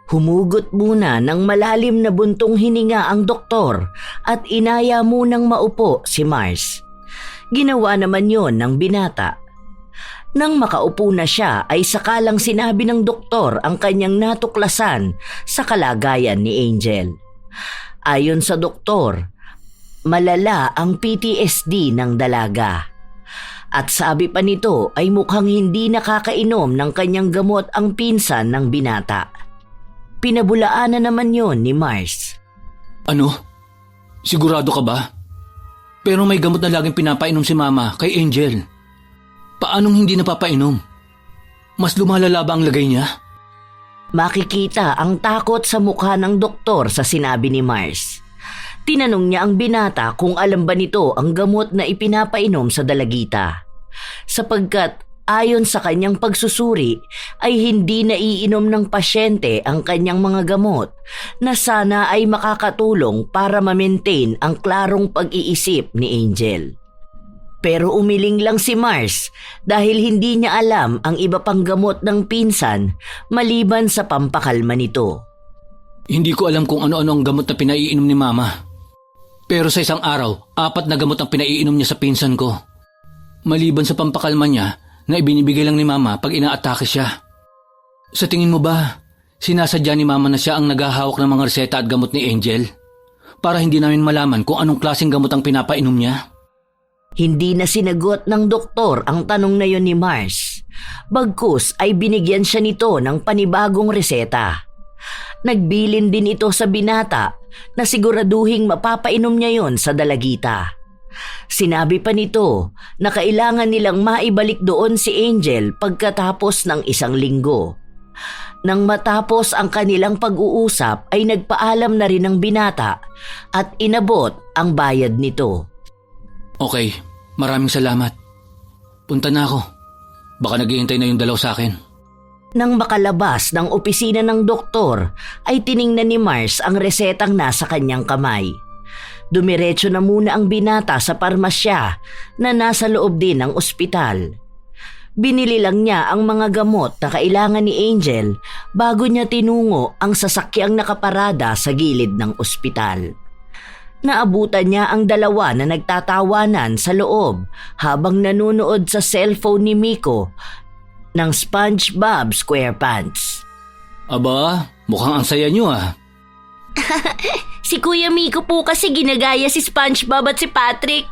Humugot muna ng malalim na buntong hininga ang doktor at inaya munang maupo si Mars. Ginawa naman yon ng binata. Nang makaupo na siya ay sakalang sinabi ng doktor ang kanyang natuklasan sa kalagayan ni Angel. Ayon sa doktor, malala ang PTSD ng dalaga. At sabi pa nito ay mukhang hindi nakakainom ng kanyang gamot ang pinsan ng binata. Pinabulaan na naman yon ni Mars. Ano? Sigurado ka ba? Pero may gamot na laging pinapainom si Mama kay Angel. Paanong hindi napapainom? Mas lumalala ba ang lagay niya? Makikita ang takot sa mukha ng doktor sa sinabi ni Mars. Tinanong niya ang binata kung alam ba nito ang gamot na ipinapainom sa dalagita. Sapagkat ayon sa kanyang pagsusuri ay hindi naiinom ng pasyente ang kanyang mga gamot na sana ay makakatulong para ma-maintain ang klarong pag-iisip ni Angel. Pero umiling lang si Mars dahil hindi niya alam ang iba pang gamot ng pinsan maliban sa pampakalma nito. Hindi ko alam kung ano-ano ang gamot na pinaiinom ni Mama. Pero sa isang araw, 4 na gamot ang pinaiinom niya sa pinsan ko. Maliban sa pampakalma niya na ibinibigay lang ni Mama pag inaatake siya. Sa tingin mo ba, sinasadya ni Mama na siya ang naghahawak ng mga reseta at gamot ni Angel? Para hindi namin malaman kung anong klaseng gamot ang pinapainom niya? Hindi na sinagot ng doktor ang tanong na yon ni Mars. Bagkus ay binigyan siya nito ng panibagong reseta. Nagbilin din ito sa binata na siguraduhing mapapainom niya yon sa dalagita. Sinabi pa nito na kailangan nilang maibalik doon si Angel pagkatapos ng 1 linggo. Nang matapos ang kanilang pag-uusap ay nagpaalam na rin ang binata at inabot ang bayad nito. Okay, maraming salamat. Punta na ako. Baka naghihintay na yung dalaw sa akin. Nang makalabas ng opisina ng doktor ay tiningnan ni Mars ang resetang nasa kanyang kamay. Dumiretso na muna ang binata sa parmasya na nasa loob din ng ospital. Binili lang niya ang mga gamot na kailangan ni Angel bago niya tinungo ang sasakyang nakaparada sa gilid ng ospital. Naabutan niya ang dalawa na nagtatawanan sa loob habang nanonood sa cellphone ni Miko ng SpongeBob SquarePants. Aba, mukhang ang saya nyo ah. Si Kuya Miko po kasi ginagaya si SpongeBob at si Patrick.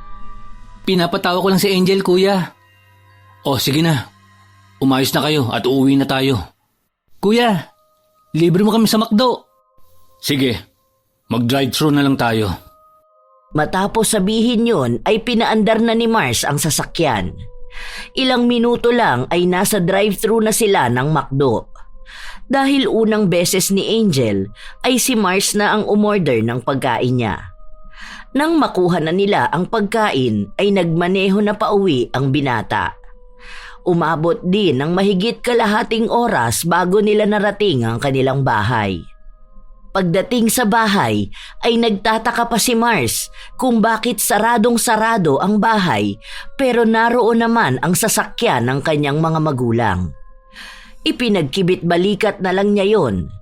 Pinapatawa ko lang si Angel, kuya. O sige na, umayos na kayo at uuwi na tayo. Kuya, libre mo kami sa McDo. Sige, mag-drive-thru na lang tayo. Matapos sabihin yun ay pinaandar na ni Mars ang sasakyan. Ilang minuto lang ay nasa drive-thru na sila ng McDo. Dahil unang beses ni Angel ay si Mars na ang umorder ng pagkain niya. Nang makuha na nila ang pagkain ay nagmaneho na pauwi ang binata. Umabot din ng mahigit kalahating oras bago nila narating ang kanilang bahay. Pagdating sa bahay ay nagtataka pa si Mars kung bakit saradong-sarado ang bahay pero naroon naman ang sasakyan ng kanyang mga magulang. Ipinagkibit balikat na lang niya yon.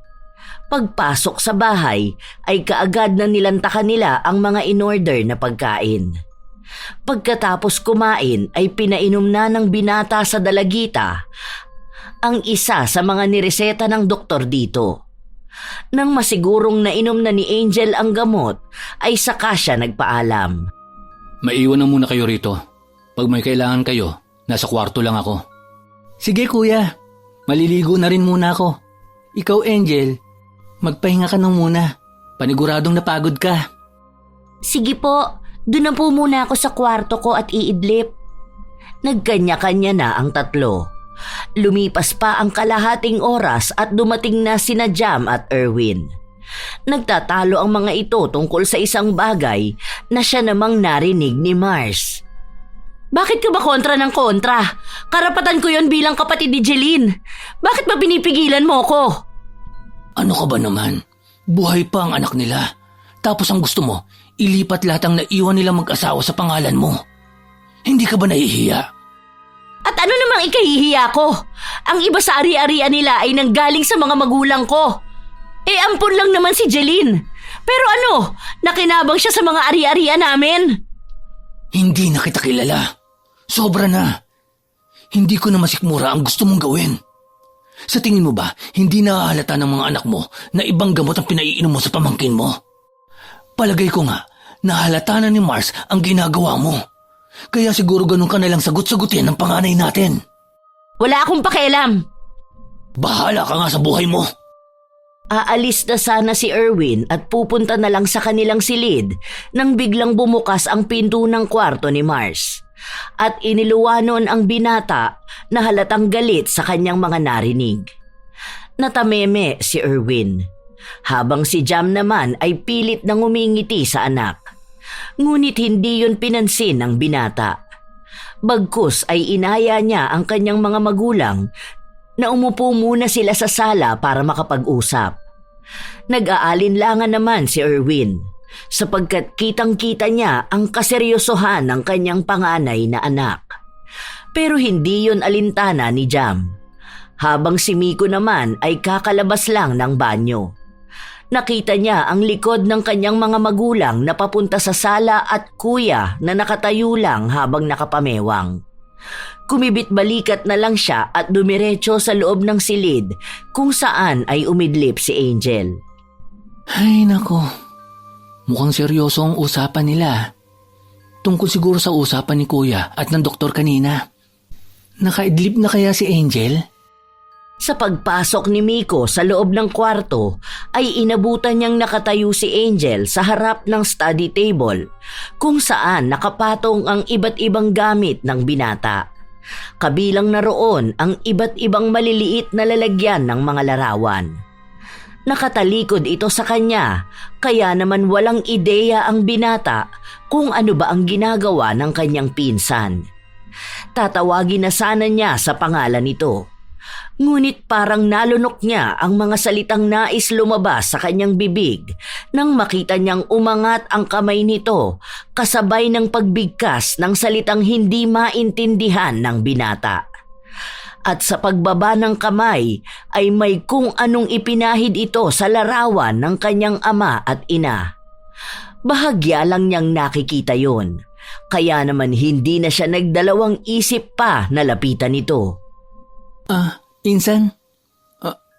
Pagpasok sa bahay ay kaagad na nilantakan nila ang mga in-order na pagkain. Pagkatapos kumain ay pinainom na ng binata sa dalagita ang isa sa mga nireseta ng doktor dito. Nang masigurong nainom na ni Angel ang gamot, ay saka siya nagpaalam. Maiwan na muna kayo rito. Pag may kailangan kayo, nasa kwarto lang ako. Sige kuya, maliligo na rin muna ako. Ikaw Angel, magpahinga ka na muna. Paniguradong napagod ka. Sige po, doon na po muna ako sa kwarto ko at iidlip. Nagkanya-kanya na ang tatlo. Lumipas pa ang kalahating oras at dumating na sina Jam at Erwin. Nagtatalo ang mga ito tungkol sa isang bagay na siya namang narinig ni Mars. Bakit ka ba kontra ng kontra? Karapatan ko yon bilang kapatid ni Jeline. Bakit ba pinipigilan mo ko? Ano ka ba naman? Buhay pa ang anak nila. Tapos ang gusto mo, ilipat lahat ang naiwan nilang mag-asawa sa pangalan mo. Hindi ka ba nahihiya? At ano namang ikahihiya ko? Ang iba sa ari-arian nila ay nanggaling sa mga magulang ko. Ampon lang naman si Jeline. Pero ano, nakinabang siya sa mga ari-arian namin. Hindi na kita kilala. Sobra na. Hindi ko na masikmura ang gusto mong gawin. Sa tingin mo ba, hindi nahahalata ng mga anak mo na ibang gamot ang pinaiinom mo sa pamangkin mo? Palagay ko nga, nahalata na ni Mars ang ginagawa mo. Kaya siguro ganun ka nalang sagot-sagutin ng panganay natin. Wala akong pakialam. Bahala ka nga sa buhay mo. Aalis na sana si Erwin at pupunta na lang sa kanilang silid nang biglang bumukas ang pinto ng kwarto ni Mars. At iniluwanon ang binata na halatang galit sa kanyang mga narinig. Natameme si Erwin, habang si Jam naman ay pilit na ngumingiti sa anak. Ngunit hindi yun pinansin ng binata. Bagkus ay inaya niya ang kanyang mga magulang na umupo muna sila sa sala para makapag-usap. Nag-aalinlangan naman si Erwin sapagkat kitang-kita niya ang kaseryosohan ng kanyang panganay na anak. Pero hindi yun alintana ni Jam. Habang si Miko naman ay kakalabas lang ng banyo. Nakita niya ang likod ng kanyang mga magulang na papunta sa sala at kuya na nakatayo lang habang nakapamewang. Kumibit balikat na lang siya at dumiretso sa loob ng silid kung saan ay umidlip si Angel. Ay nako, mukhang seryoso ang usapan nila. Tungkol siguro sa usapan ni kuya at ng doktor kanina. Nakaidlip na kaya si Angel? Sa pagpasok ni Miko sa loob ng kwarto ay inabutan niyang nakatayo si Angel sa harap ng study table kung saan nakapatong ang iba't ibang gamit ng binata. Kabilang na roon ang iba't ibang maliliit na lalagyan ng mga larawan. Nakatalikod ito sa kanya kaya naman walang ideya ang binata kung ano ba ang ginagawa ng kanyang pinsan. Tatawagin na sana niya sa pangalan nito. Ngunit parang nalunok niya ang mga salitang nais lumabas sa kanyang bibig nang makita niyang umangat ang kamay nito kasabay ng pagbigkas ng salitang hindi maintindihan ng binata. At sa pagbaba ng kamay ay may kung anong ipinahid ito sa larawan ng kanyang ama at ina. Bahagya lang niyang nakikita yon, kaya naman hindi na siya nagdalawang isip pa na lapitan ito. Insan?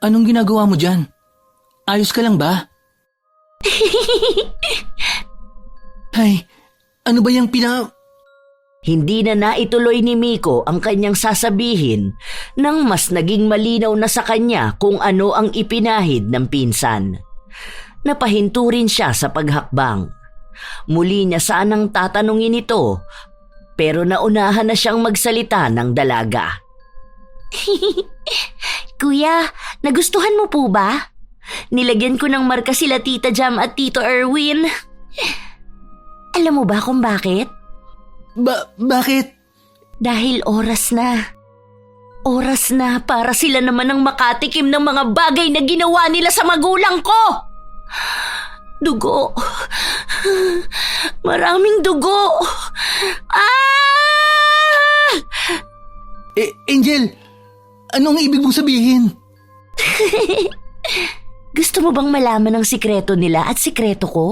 Anong ginagawa mo dyan? Ayos ka lang ba? Ay, ano ba yung Hindi na naituloy ni Miko ang kanyang sasabihin nang mas naging malinaw na sa kanya kung ano ang ipinahid ng pinsan. Napahinto rin siya sa paghakbang. Muli niya sanang tatanungin ito pero naunahan na siyang magsalita ng dalaga. Kuya, nagustuhan mo po ba? Nilagyan ko ng marka sila Tita Jam at Tito Erwin. Alam mo ba kung bakit? Bakit? Dahil oras na. Oras na para sila naman ang makatikim ng mga bagay na ginawa nila sa magulang ko. Dugo. Maraming dugo. Angel, anong ibig mong sabihin? Gusto mo bang malaman ang sikreto nila at sikreto ko?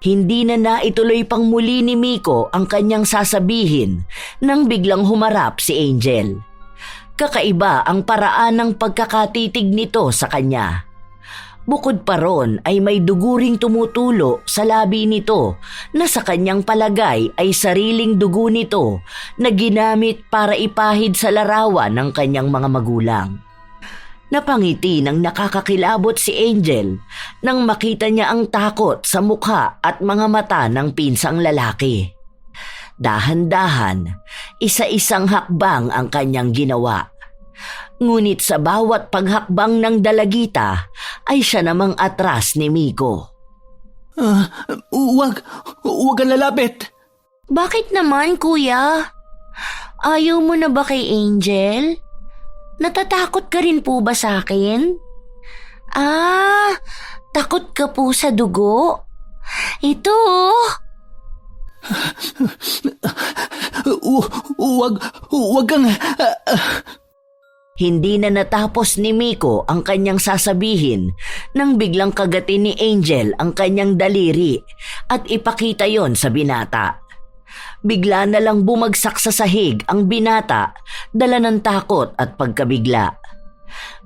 Hindi na naituloy pang muli ni Miko ang kanyang sasabihin nang biglang humarap si Angel. Kakaiba ang paraan ng pagkakatitig nito sa kanya. Bukod pa ron ay may duguring tumutulo sa labi nito na sa kanyang palagay ay sariling dugo nito na ginamit para ipahid sa larawan ng kanyang mga magulang. Napangiti ng nakakakilabot si Angel nang makita niya ang takot sa mukha at mga mata ng pinsang lalaki. Dahan-dahan, isa-isang hakbang ang kanyang ginawa. Ngunit sa bawat paghakbang ng dalagita ay siya namang atras ni Miko. Huwag kang lalapit. Bakit naman, kuya? Ayaw mo na ba kay Angel? Natatakot ka rin po ba sa akin? Takot ka po sa dugo? Ito Huwag kang... Hindi na natapos ni Miko ang kanyang sasabihin nang biglang kagatin ni Angel ang kanyang daliri at ipakita yon sa binata. Bigla na lang bumagsak sa sahig ang binata, dala ng takot at pagkabigla.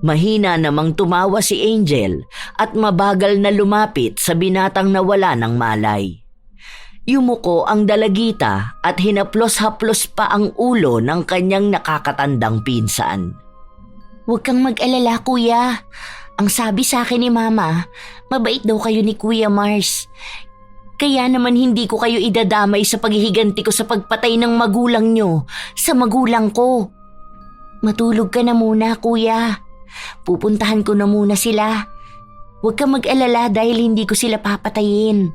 Mahina namang tumawa si Angel at mabagal na lumapit sa binatang nawala ng malay. Yumuko ang dalagita at hinaplos-haplos pa ang ulo ng kanyang nakakatandang pinsan. Huwag kang mag-alala, kuya. Ang sabi sa akin ni Mama, mabait daw kayo ni Kuya Mars. Kaya naman hindi ko kayo idadamay sa paghihiganti ko sa pagpatay ng magulang nyo sa magulang ko. Matulog ka na muna, kuya. Pupuntahan ko na muna sila. Huwag kang mag-alala dahil hindi ko sila papatayin.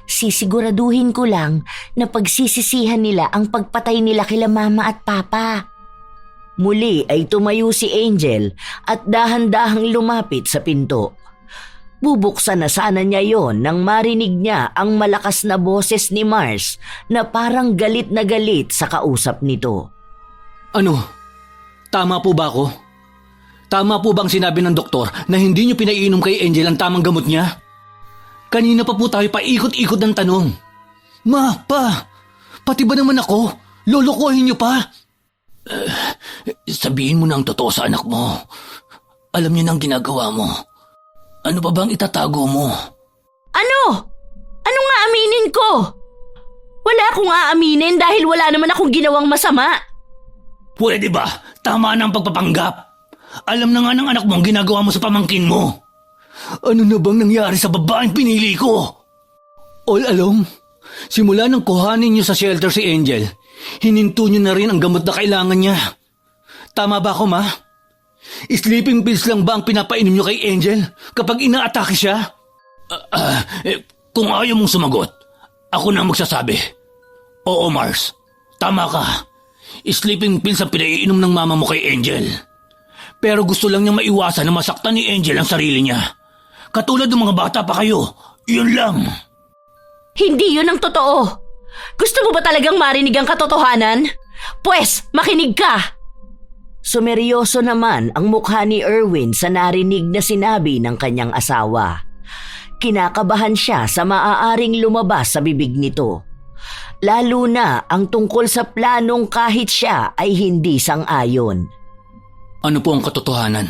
Sisiguraduhin ko lang na pagsisisihan nila ang pagpatay nila kila Mama at Papa. Muli ay tumayo si Angel at dahan-dahang lumapit sa pinto. Bubuksan na sana niya yon nang marinig niya ang malakas na boses ni Mars na parang galit na galit sa kausap nito. Ano? Tama po ba ako? Tama po bang sinabi ng doktor na hindi niyo pinaiinom kay Angel ang tamang gamot niya? Kanina pa po tayo paikot-ikot ng tanong. Ma, pa, pati ba naman ako? Lolokohin niyo pa? Sabihin mo na ang totoo sa anak mo. Alam niya na ang ginagawa mo. Ano pa bang itatago mo? Ano? Ano nga aminin ko? Wala akong aaminin dahil wala naman akong ginawang masama. Pwede ba? Tama na ang pagpapanggap. Alam na nga ng anak mo ang ginagawa mo sa pamangkin mo. Ano na bang nangyari sa babaeng pinili ko? All along, simula nang kuhanin niyo sa shelter si Angel, hininto niyo na rin ang gamot na kailangan niya. Tama ba ako, ma? Sleeping pills lang ba ang pinapainom niyo kay Angel kapag inaatake siya? Kung ayaw mong sumagot, ako na magsasabi. Oo, Mars. Tama ka. Sleeping pills ang pinaiinom ng mama mo kay Angel. Pero gusto lang niyang maiwasan na masaktan ni Angel ang sarili niya. Katulad ng mga bata pa kayo. Yun lang. Hindi yun ang totoo. Gusto mo ba talagang marinig ang katotohanan? Pwes, makinig ka! Sumeryoso naman ang mukha ni Erwin sa narinig na sinabi ng kanyang asawa. Kinakabahan siya sa maaaring lumabas sa bibig nito. Lalo na ang tungkol sa planong kahit siya ay hindi sang-ayon. Ano po ang katotohanan?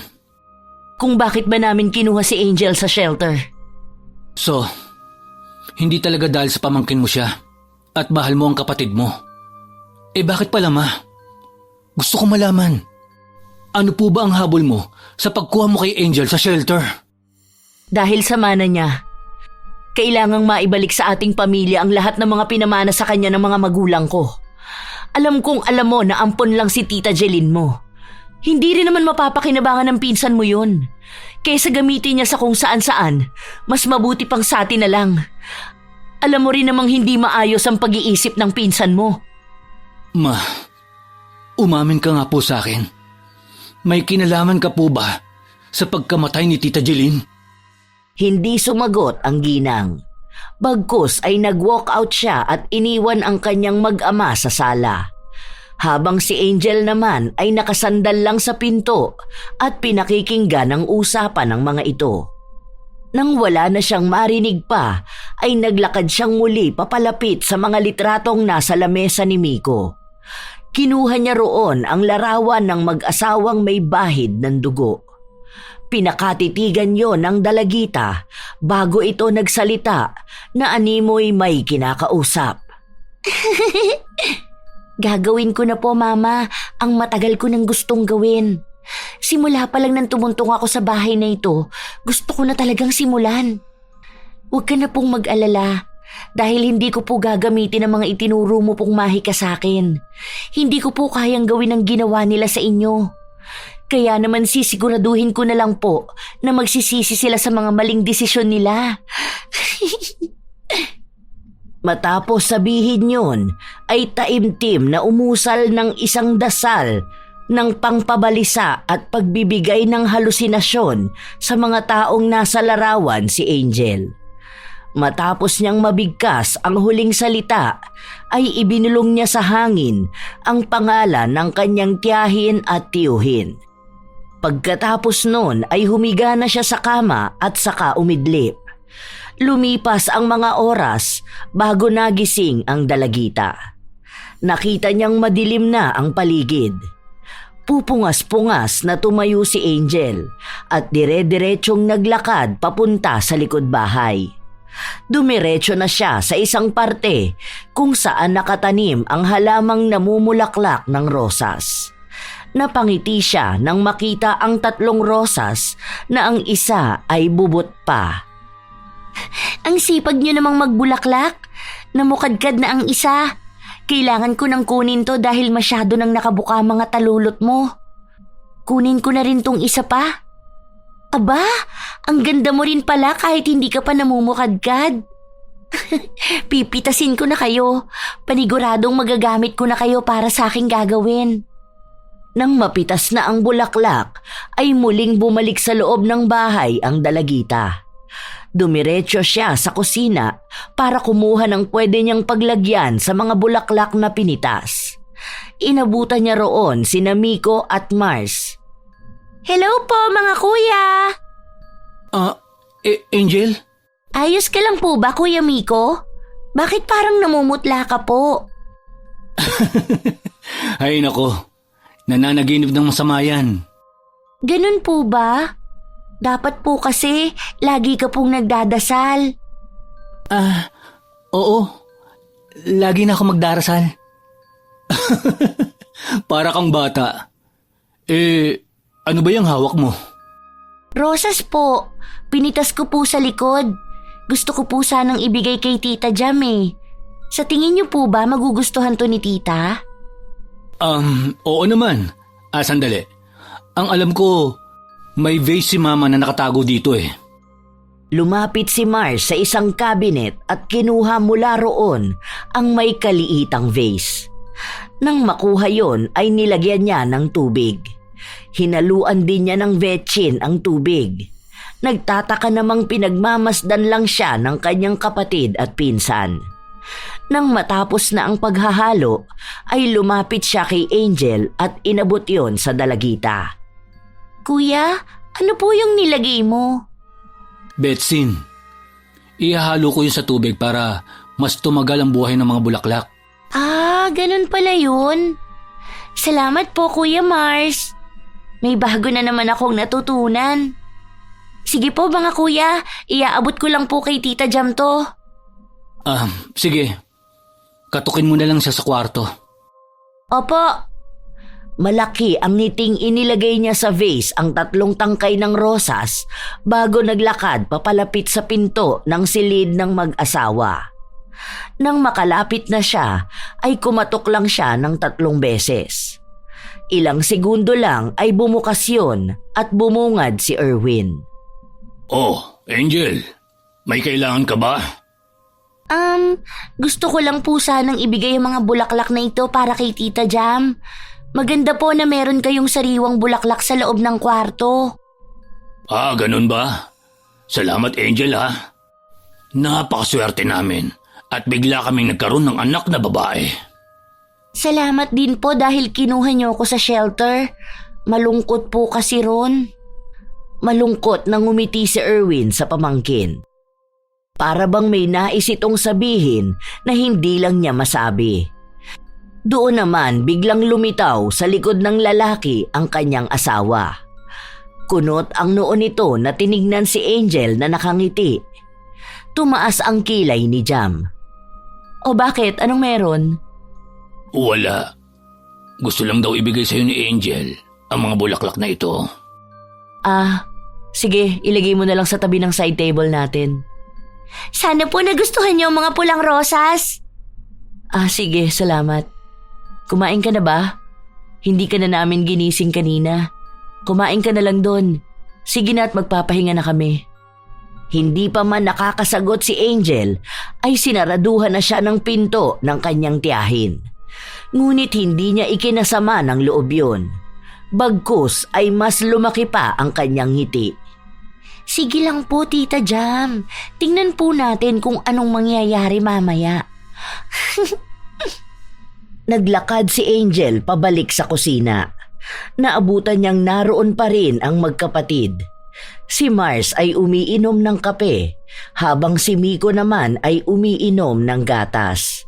Kung bakit ba namin kinuha si Angel sa shelter? So, hindi talaga dahil sa pamangkin mo siya at mahal mo ang kapatid mo. Bakit pala, ma? Gusto ko malaman. Ano po ba ang habol mo sa pagkuha mo kay Angel sa shelter? Dahil sa mana niya. Kailangang maibalik sa ating pamilya ang lahat ng mga pinamana sa kanya ng mga magulang ko. Alam kong alam mo na ampon lang si Tita Jeline mo. Hindi rin naman mapapakinabangan ng pinsan mo yun. Kaysa gamitin niya sa kung saan-saan, mas mabuti pang sa atin na lang. Alam mo rin namang hindi maayos ang pag-iisip ng pinsan mo. Ma, umamin ka nga po sa akin. May kinalaman ka po ba sa pagkamatay ni Tita Jeline? Hindi sumagot ang ginang. Bagkus ay nag-walk out siya at iniwan ang kanyang mag-ama sa sala. Habang si Angel naman ay nakasandal lang sa pinto at pinakikinggan ang usapan ng mga ito. Nang wala na siyang marinig pa, ay naglakad siyang muli papalapit sa mga litratong nasa lamesa ni Miko. Kinuha niya roon ang larawan ng mag-asawang may bahid ng dugo. Pinakatitigan yon ng dalagita bago ito nagsalita na animoy may kinakausap. Gagawin ko na po, Mama, ang matagal ko nang gustong gawin. Simula pa lang nang tumuntong ako sa bahay na ito, gusto ko na talagang simulan. Huwag ka na pong mag-alala dahil hindi ko po gagamitin ang mga itinuro mo pong mahika sa akin. Hindi ko po kayang gawin ang ginawa nila sa inyo. Kaya naman sisiguraduhin ko na lang po na magsisisi sila sa mga maling desisyon nila. Matapos sabihin yon, ay taimtim na umusal ng isang dasal ng pangpabalisa at pagbibigay ng halusinasyon sa mga taong nasa larawan si Angel. Matapos niyang mabigkas ang huling salita, ay ibinulong niya sa hangin ang pangalan ng kanyang tiyahin at tiyuhin. Pagkatapos nun ay humiga na siya sa kama at saka umidlip. Lumipas ang mga oras bago nagising ang dalagita. Nakita niyang madilim na ang paligid. Pupungas-pungas na tumayo si Angel at dire-diretsong naglakad papunta sa likod bahay. Dumiretso na siya sa isang parte kung saan nakatanim ang halamang namumulaklak ng rosas. Napangiti siya nang makita ang 3 rosas na ang isa ay bubot pa. Ang sipag niyo namang magbulaklak. Namukadkad na ang isa. Kailangan ko nang kunin to dahil masyado nang nakabuka mga talulot mo. Kunin ko na rin tong isa pa. Aba, ang ganda mo rin pala kahit hindi ka pa namumukadkad. Pipitasin ko na kayo. Paniguradong magagamit ko na kayo para sa aking gagawin. Nang mapitas na ang bulaklak, ay muling bumalik sa loob ng bahay ang dalagita. Dumiretso siya sa kusina para kumuha ng pwede niyang paglagyan sa mga bulaklak na pinitas. Inabutan niya roon sina Miko at Mars. Hello po mga kuya! Angel? Ayos ka lang po ba, Kuya Miko? Bakit parang namumutla ka po? Ay nako, nananaginip ng masama yan. Ganun po ba? Dapat po kasi lagi ka pong nagdadasal. Oo. lagi na ako magdarasal. Para kang bata. Ano ba yung hawak mo? Rosas po. Pinitas ko po sa likod. Gusto ko po sanang ibigay kay Tita Jam eh. Sa tingin niyo po ba magugustuhan to ni Tita? Oo naman. Sandali. Ang alam ko, may vase si Mama na nakatago dito eh. Lumapit si Mars sa isang cabinet at kinuha mula roon ang may kaliitang vase. Nang makuha yon ay nilagyan niya ng tubig. Hinaluan din niya ng vetsin ang tubig. Nagtataka namang pinagmamasdan lang siya ng kanyang kapatid at pinsan. Nang matapos na ang paghahalo, ay lumapit siya kay Angel at inabot yon sa dalagita. Kuya, ano po yung nilagay mo? Betsin, ihahalo ko yun sa tubig para mas tumagal ang buhay ng mga bulaklak. Ganun pala yun. Salamat po, Kuya Mars. May bago na naman akong natutunan. Sige po mga kuya, iaabot ko lang po kay Tita Jam to. Sige. Katukin mo na lang siya sa kwarto. Opo. Malaki ang ngiting inilagay niya sa vase ang 3 tangkay ng rosas bago naglakad papalapit sa pinto ng silid ng mag-asawa. Nang makalapit na siya, ay kumatok lang siya ng 3 beses. Ilang segundo lang ay bumukas yun at bumungad si Erwin. Oh, Angel, may kailangan ka ba? Gusto ko lang po sanang ibigay ang mga bulaklak na ito para kay Tita Jam. Maganda po na meron kayong sariwang bulaklak sa loob ng kwarto. Ganun ba? Salamat, Angel, ha? Napakaswerte namin at bigla kaming nagkaroon ng anak na babae. Salamat din po dahil kinuha niyo ako sa shelter. Malungkot po kasi ron. Malungkot na ngumiti si Erwin sa pamangkin. Para bang may nais itong sabihin na hindi lang niya masabi. Doon naman biglang lumitaw sa likod ng lalaki ang kanyang asawa. Kunot ang noo nito na tinignan si Angel na nakangiti. Tumaas ang kilay ni Jam. O bakit? Anong meron? Wala. Gusto lang daw ibigay sa'yo ni Angel ang mga bulaklak na ito. Sige, ilagay mo na lang sa tabi ng side table natin. Sana po nagustuhan niyo ang mga pulang rosas. Sige, salamat. Kumain ka na ba? Hindi ka na namin ginising kanina. Kumain ka na lang doon. Sige na at magpapahinga na kami. Hindi pa man nakakasagot si Angel, ay sinaraduhan na siya ng pinto ng kanyang tiyahin. Ngunit hindi niya ikinasama ng loob yun. Bagkus ay mas lumaki pa ang kanyang ngiti. Sige lang po, Tita Jam. Tingnan po natin kung anong mangyayari mamaya. Naglakad si Angel pabalik sa kusina. Naabutan niyang naroon pa rin ang magkapatid. Si Mars ay umiinom ng kape, habang si Miko naman ay umiinom ng gatas.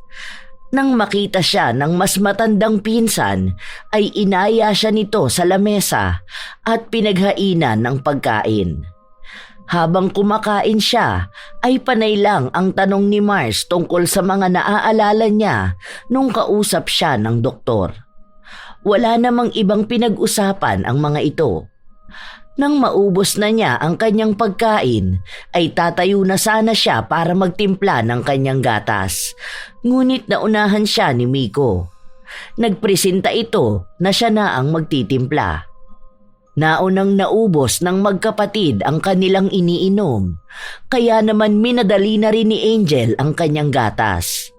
Nang makita siya ng mas matandang pinsan, ay inaya siya nito sa lamesa at pinaghainan ng pagkain. Habang kumakain siya, ay panay lang ang tanong ni Mars tungkol sa mga naaalala niya nung kausap siya ng doktor. Wala namang ibang pinag-usapan ang mga ito. Nang maubos na niya ang kanyang pagkain, ay tatayo na sana siya para magtimpla ng kanyang gatas. Ngunit naunahan siya ni Miko. Nagpresenta ito na siya na ang magtitimpla. Naunang naubos ng magkapatid ang kanilang iniinom, kaya naman minadali na rin ni Angel ang kanyang gatas.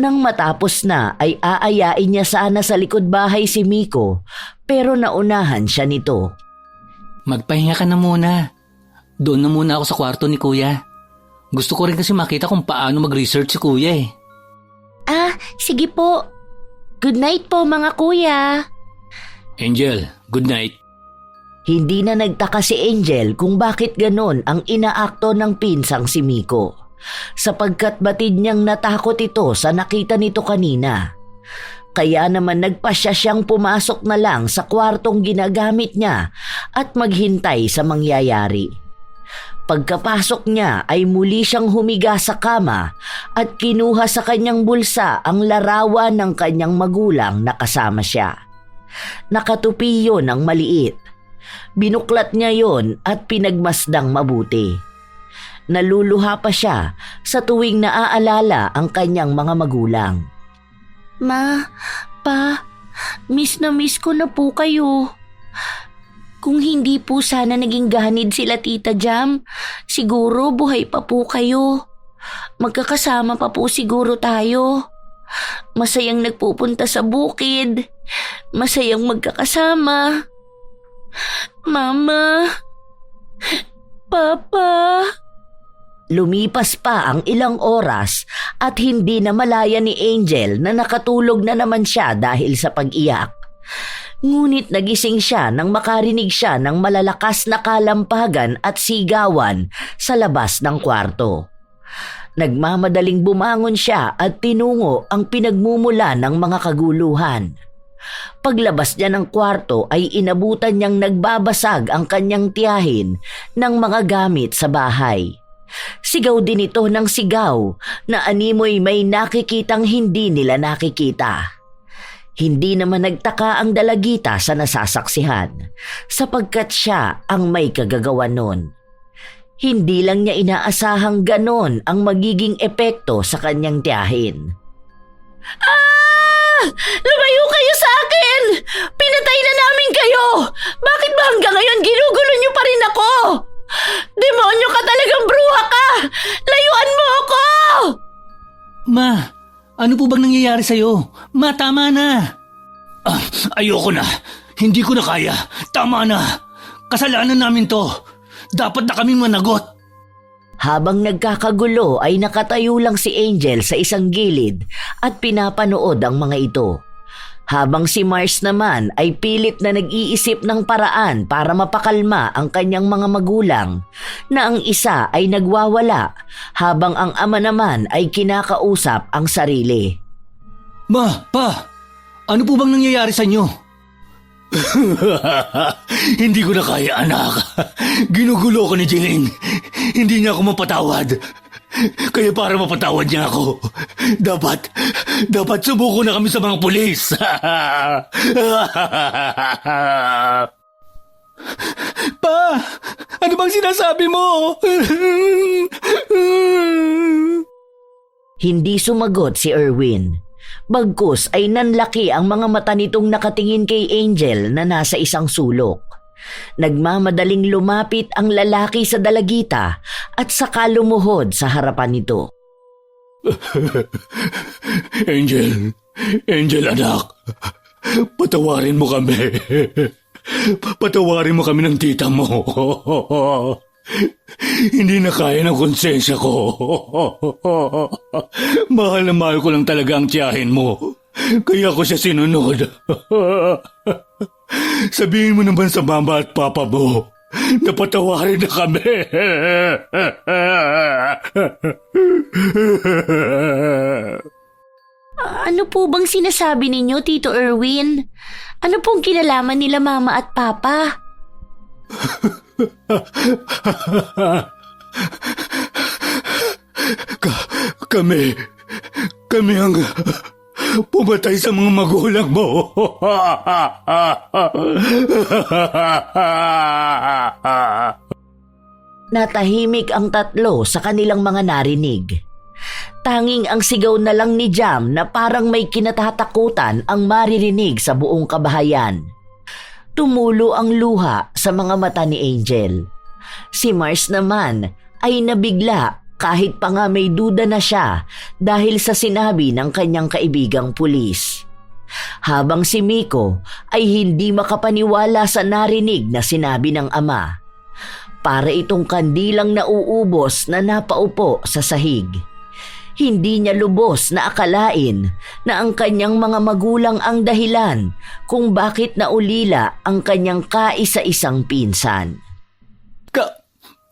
Nang matapos na ay aayain niya sana sa likod bahay si Miko, pero naunahan siya nito. Magpahinga ka na muna. Doon na muna ako sa kwarto ni Kuya. Gusto ko rin kasi makita kung paano mag-research si Kuya eh. Sige po. Good night po mga kuya. Angel, good night. Hindi na nagtaka si Angel kung bakit ganon ang inaakto ng pinsang si Miko, sapagkat batid niyang natakot ito sa nakita nito kanina. Kaya naman nagpasya siyang pumasok na lang sa kwartong ginagamit niya at maghintay sa mangyayari. Pagkapasok niya ay muli siyang humiga sa kama at kinuha sa kanyang bulsa ang larawan ng kanyang magulang na kasama siya. Nakatupi yun ng maliit. Binuklat niya yon at pinagmasdang mabuti. Naluluha pa siya sa tuwing naaalala ang kanyang mga magulang. Ma, Pa, miss na miss ko na po kayo. Kung hindi po sana naging ganid sila Tita Jam, siguro buhay pa po kayo. Magkakasama pa po siguro tayo. Masayang nagpupunta sa bukid. Masayang magkakasama. Mama, Papa. Lumipas pa ang ilang oras at hindi na malaya ni Angel na nakatulog na naman siya dahil sa pag-iyak. Ngunit nagising siya nang makarinig siya ng malalakas na kalampagan at sigawan sa labas ng kwarto. Nagmamadaling bumangon siya at tinungo ang pinagmumula ng mga kaguluhan. Paglabas niya ng kwarto ay inabutan niyang nagbabasag ang kanyang tiyahin ng mga gamit sa bahay. Sigaw din ito ng sigaw na animoy may nakikitang hindi nila nakikita. Hindi naman nagtaka ang dalagita sa nasasaksihan sapagkat siya ang may kagagawan nun. Hindi lang niya inaasahang ganon ang magiging epekto sa kanyang tiyahin. Lumayo kayo sa akin! Pinatay na namin kayo! Bakit ba hanggang ngayon ginugulo niyo pa rin ako? Demonyo ka, talagang bruha ka! Layuan mo ako! Ma, ano po bang nangyayari sa'yo? Ma, tama na! Ayoko na. Hindi ko na kaya. Tama na. Kasalanan namin to. Dapat na kaming managot. Habang nagkakagulo ay nakatayo lang si Angel sa isang gilid at pinapanood ang mga ito. Habang si Mars naman ay pilit na nag-iisip ng paraan para mapakalma ang kanyang mga magulang na ang isa ay nagwawala habang ang ama naman ay kinakausap ang sarili. Ma, Pa, ano po bang nangyayari sa inyo? Hindi ko na kaya, anak. Ginugulo ko ni Jeline. Hindi niya ako mapatawad. Kaya para mapatawad niya ako, dapat subuko na kami sa mga pulis. Pa, ano bang sinasabi mo? Hindi sumagot si Erwin. Bagkus ay nanlaki ang mga mata nitong nakatingin kay Angel na nasa isang sulok. Nagmamadaling lumapit ang lalaki sa dalagita at saka lumuhod sa harapan nito. Angel anak, patawarin mo kami. Patawarin mo kami ng tita mo. Hindi na kaya ng konsensya ko. Mahal na mahal ko lang talaga ang tiyahin mo. Kaya ko siya sinunod. Sabihin mo naman sa mama at papa mo na patawarin na kami. Ano po bang sinasabi ninyo, Tito Erwin? Ano pong kinalaman nila mama at papa? Kami ang pumatay sa mga magulang mo. Natahimik ang tatlo sa kanilang mga narinig. Tanging ang sigaw na lang ni Jam na parang may kinatatakutan ang maririnig sa buong kabahayan. Tumulo ang luha sa mga mata ni Angel. Si Mars naman ay nabigla kahit pa nga may duda na siya dahil sa sinabi ng kanyang kaibigang pulis. Habang si Miko ay hindi makapaniwala sa narinig na sinabi ng ama. Para itong kandilang nauubos na napaupo sa sahig. Hindi niya lubos na akalain na ang kanyang mga magulang ang dahilan kung bakit naulila ang kanyang kaisa-isang pinsan.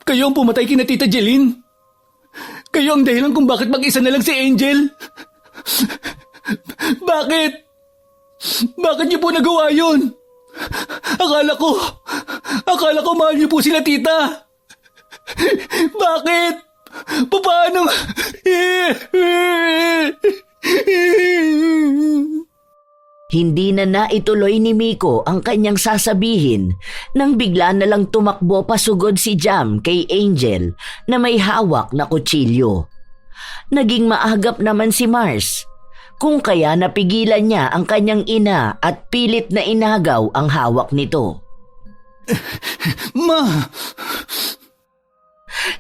Kayo ang pumatay kina Tita Jeline? Kayo ang dahilan kung bakit mag-isa na lang si Angel? Bakit? Bakit niyo po nagawa yun? Akala ko mahal niyo po sila, tita. Bakit? Paano? Hindi na naituloy ni Miko ang kanyang sasabihin nang bigla na lang tumakbo pasugod si Jam kay Angel na may hawak na kutsilyo. Naging maagap naman si Mars, kung kaya napigilan niya ang kanyang ina at pilit na inagaw ang hawak nito. Ma!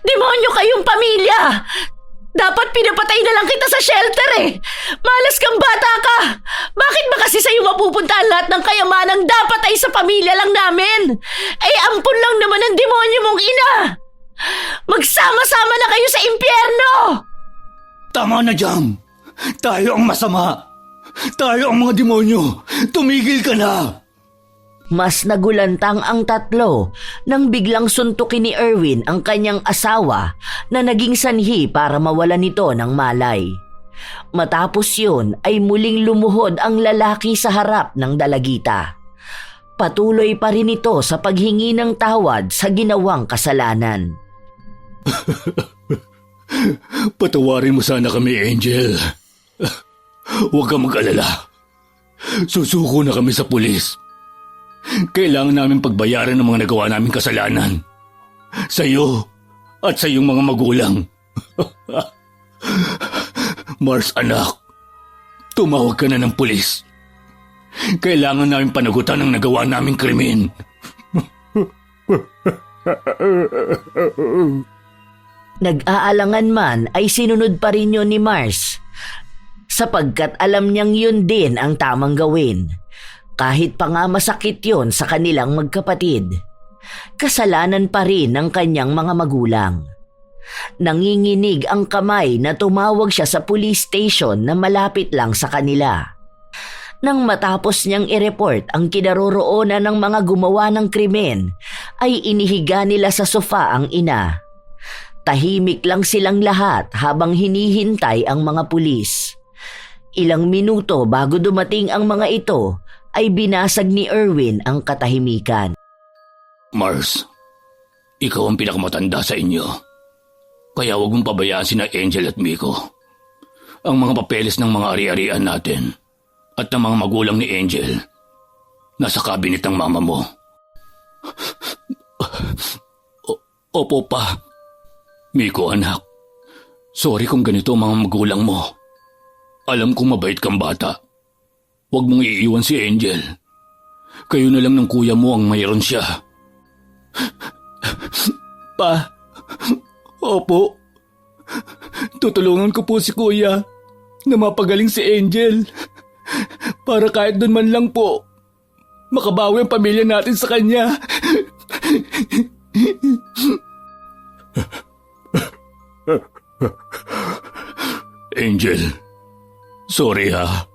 Demonyo kayong pamilya! Dapat pinapatay na lang kita sa shelter eh! Malas kang bata ka! Bakit ba kasi sa'yo mapupunta ang lahat ng kayamanang dapat ay sa pamilya lang namin? Ay ampun lang naman ang demonyo mong ina! Magsama-sama na kayo sa impyerno! Tama na, Jam! Tayo ang masama! Tayo ang mga demonyo! Tumigil ka na! Mas nagulantang ang tatlo nang biglang suntukin ni Erwin ang kanyang asawa na naging sanhi para mawala nito ng malay. Matapos yun ay muling lumuhod ang lalaki sa harap ng dalagita. Patuloy pa rin ito sa paghingi ng tawad sa ginawang kasalanan. Patawarin mo sana kami, Angel. Huwag kang mag-alala. Susuko na kami sa pulis. Kailangan namin pagbayaran ng mga nagawa naming kasalanan. Sa'yo at sa iyong mga magulang. Mars, anak, tumawag ka na ng pulis. Kailangan namin panagutan ang nagawa naming krimen. Nag-aalangan man ay sinunod pa rin yun ni Mars, sapagkat alam niyang yun din ang tamang gawin. Kahit pa nga masakit yon sa kanilang magkapatid, kasalanan pa rin ng kanyang mga magulang. Nanginginig ang kamay na tumawag siya sa police station na malapit lang sa kanila. Nang matapos niyang i-report ang kinaroroonan ng mga gumawa ng krimen, ay inihiga nila sa sofa ang ina. Tahimik lang silang lahat habang hinihintay ang mga pulis. Ilang minuto bago dumating ang mga ito, ay binasag ni Erwin ang katahimikan. Mars, ikaw ang pinakamatanda sa inyo. Kaya huwag mong pabayaan sina Angel at Miko. Ang mga papeles ng mga ari-arian natin at ng mga magulang ni Angel nasa kabinet ng mama mo. Opo pa. Miko, anak. Sorry kung ganito ang mga magulang mo. Alam kong mabait kang bata. Huwag mong iiwan si Angel. Kayo na lang ng kuya mo ang mayroon siya. Pa, opo. Tutulungan ko po si kuya na mapagaling si Angel. Para kahit doon man lang po, makabawi ang pamilya natin sa kanya. Angel, sorry ha.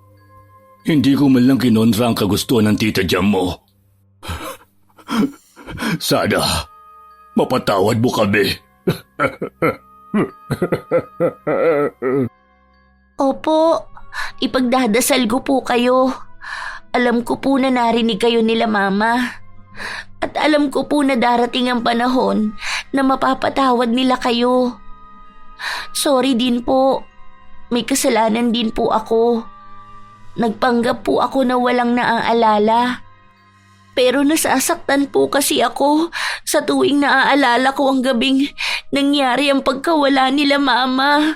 Hindi ko man lang kinontra ang kagustuhan ng tita Jam mo. Sana, mapatawad mo kami. Opo, ipagdadasal ko po kayo. Alam ko po na narinig kayo nila mama. At alam ko po na darating ang panahon na mapapatawad nila kayo. Sorry din po. May kasalanan din po ako. Nagpanggap po ako na walang naaalala. Pero nasasaktan po kasi ako sa tuwing naaalala ko ang gabing nangyari ang pagkawala nila mama.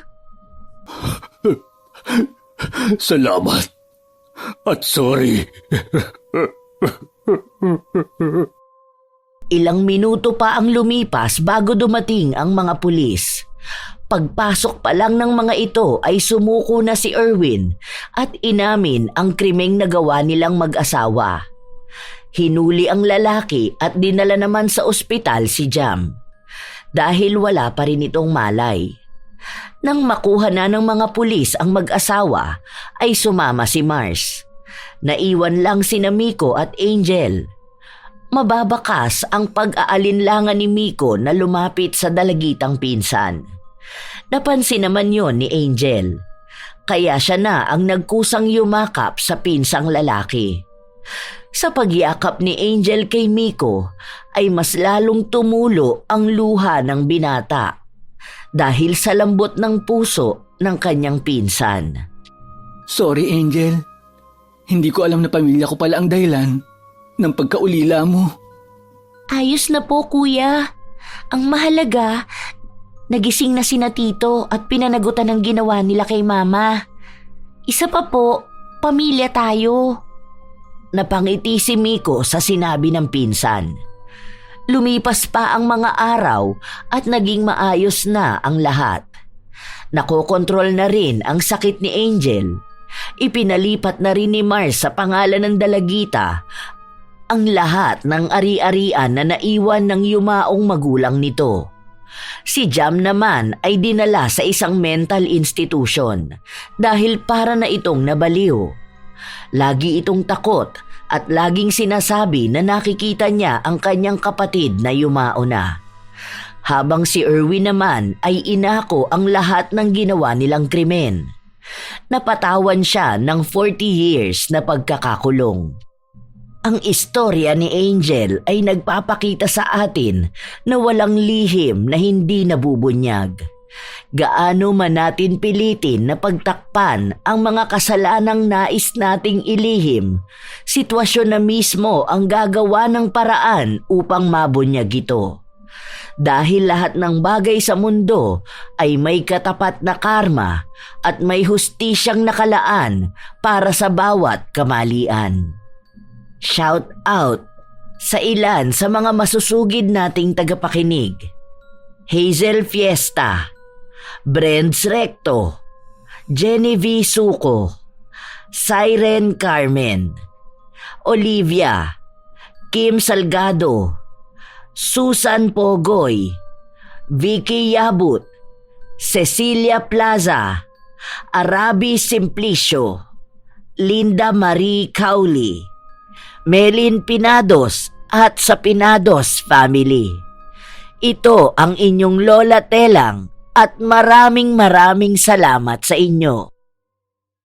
Salamat. At sorry. Ilang minuto pa ang lumipas bago dumating ang mga pulis. Pagpasok pa lang ng mga ito ay sumuko na si Erwin at inamin ang krimeng nagawa nilang mag-asawa. Hinuli ang lalaki at dinala naman sa ospital si Jam dahil wala pa rin itong malay. Nang makuha na ng mga pulis ang mag-asawa ay sumama si Mars. Naiwan lang sina Miko at Angel. Mababakas ang pag-aalinlangan ni Miko na lumapit sa dalagitang pinsan. Napansin naman yon ni Angel. Kaya siya na ang nagkusang yumakap sa pinsang lalaki. Sa pagyakap ni Angel kay Miko ay mas lalong tumulo ang luha ng binata dahil sa lambot ng puso ng kanyang pinsan. Sorry, Angel. Hindi ko alam na pamilya ko pala ang dahilan ng pagkaulila mo. Ayos na po, kuya. Ang mahalaga, nagising na sina tito at pinanagutan ang ginawa nila kay mama. Isa pa po, pamilya tayo. Napangiti si Miko sa sinabi ng pinsan. Lumipas pa ang mga araw at naging maayos na ang lahat. Nakokontrol na rin ang sakit ni Angel. Ipinalipat na rin ni Mars sa pangalan ng dalagita ang lahat ng ari-arian na naiwan ng yumaong magulang nito. Si Jam naman ay dinala sa isang mental institution dahil para na itong nabaliw. Lagi itong takot at laging sinasabi na nakikita niya ang kanyang kapatid na yumao na. Habang si Erwin naman ay inako ang lahat ng ginawa nilang krimen. Napatawan siya ng 40 years na pagkakakulong. Ang istorya ni Angel ay nagpapakita sa atin na walang lihim na hindi nabubunyag. Gaano man natin pilitin na pagtakpan ang mga kasalanang nais nating ilihim, sitwasyon na mismo ang gagawa ng paraan upang mabunyag ito. Dahil lahat ng bagay sa mundo ay may katapat na karma at may hustisyang nakalaan para sa bawat kamalian. Shout out sa ilan sa mga masusugid nating tagapakinig. Hazel Fiesta, Brents Recto, Genevieve Suco, Siren Carmen, Olivia, Kim Salgado, Susan Pogoy, Vicky Yabut, Cecilia Plaza, Arabi Simplicio, Linda Marie Cauli, Melin Pinados at sa Pinados family. Ito ang inyong Lola Telang at maraming salamat sa inyo.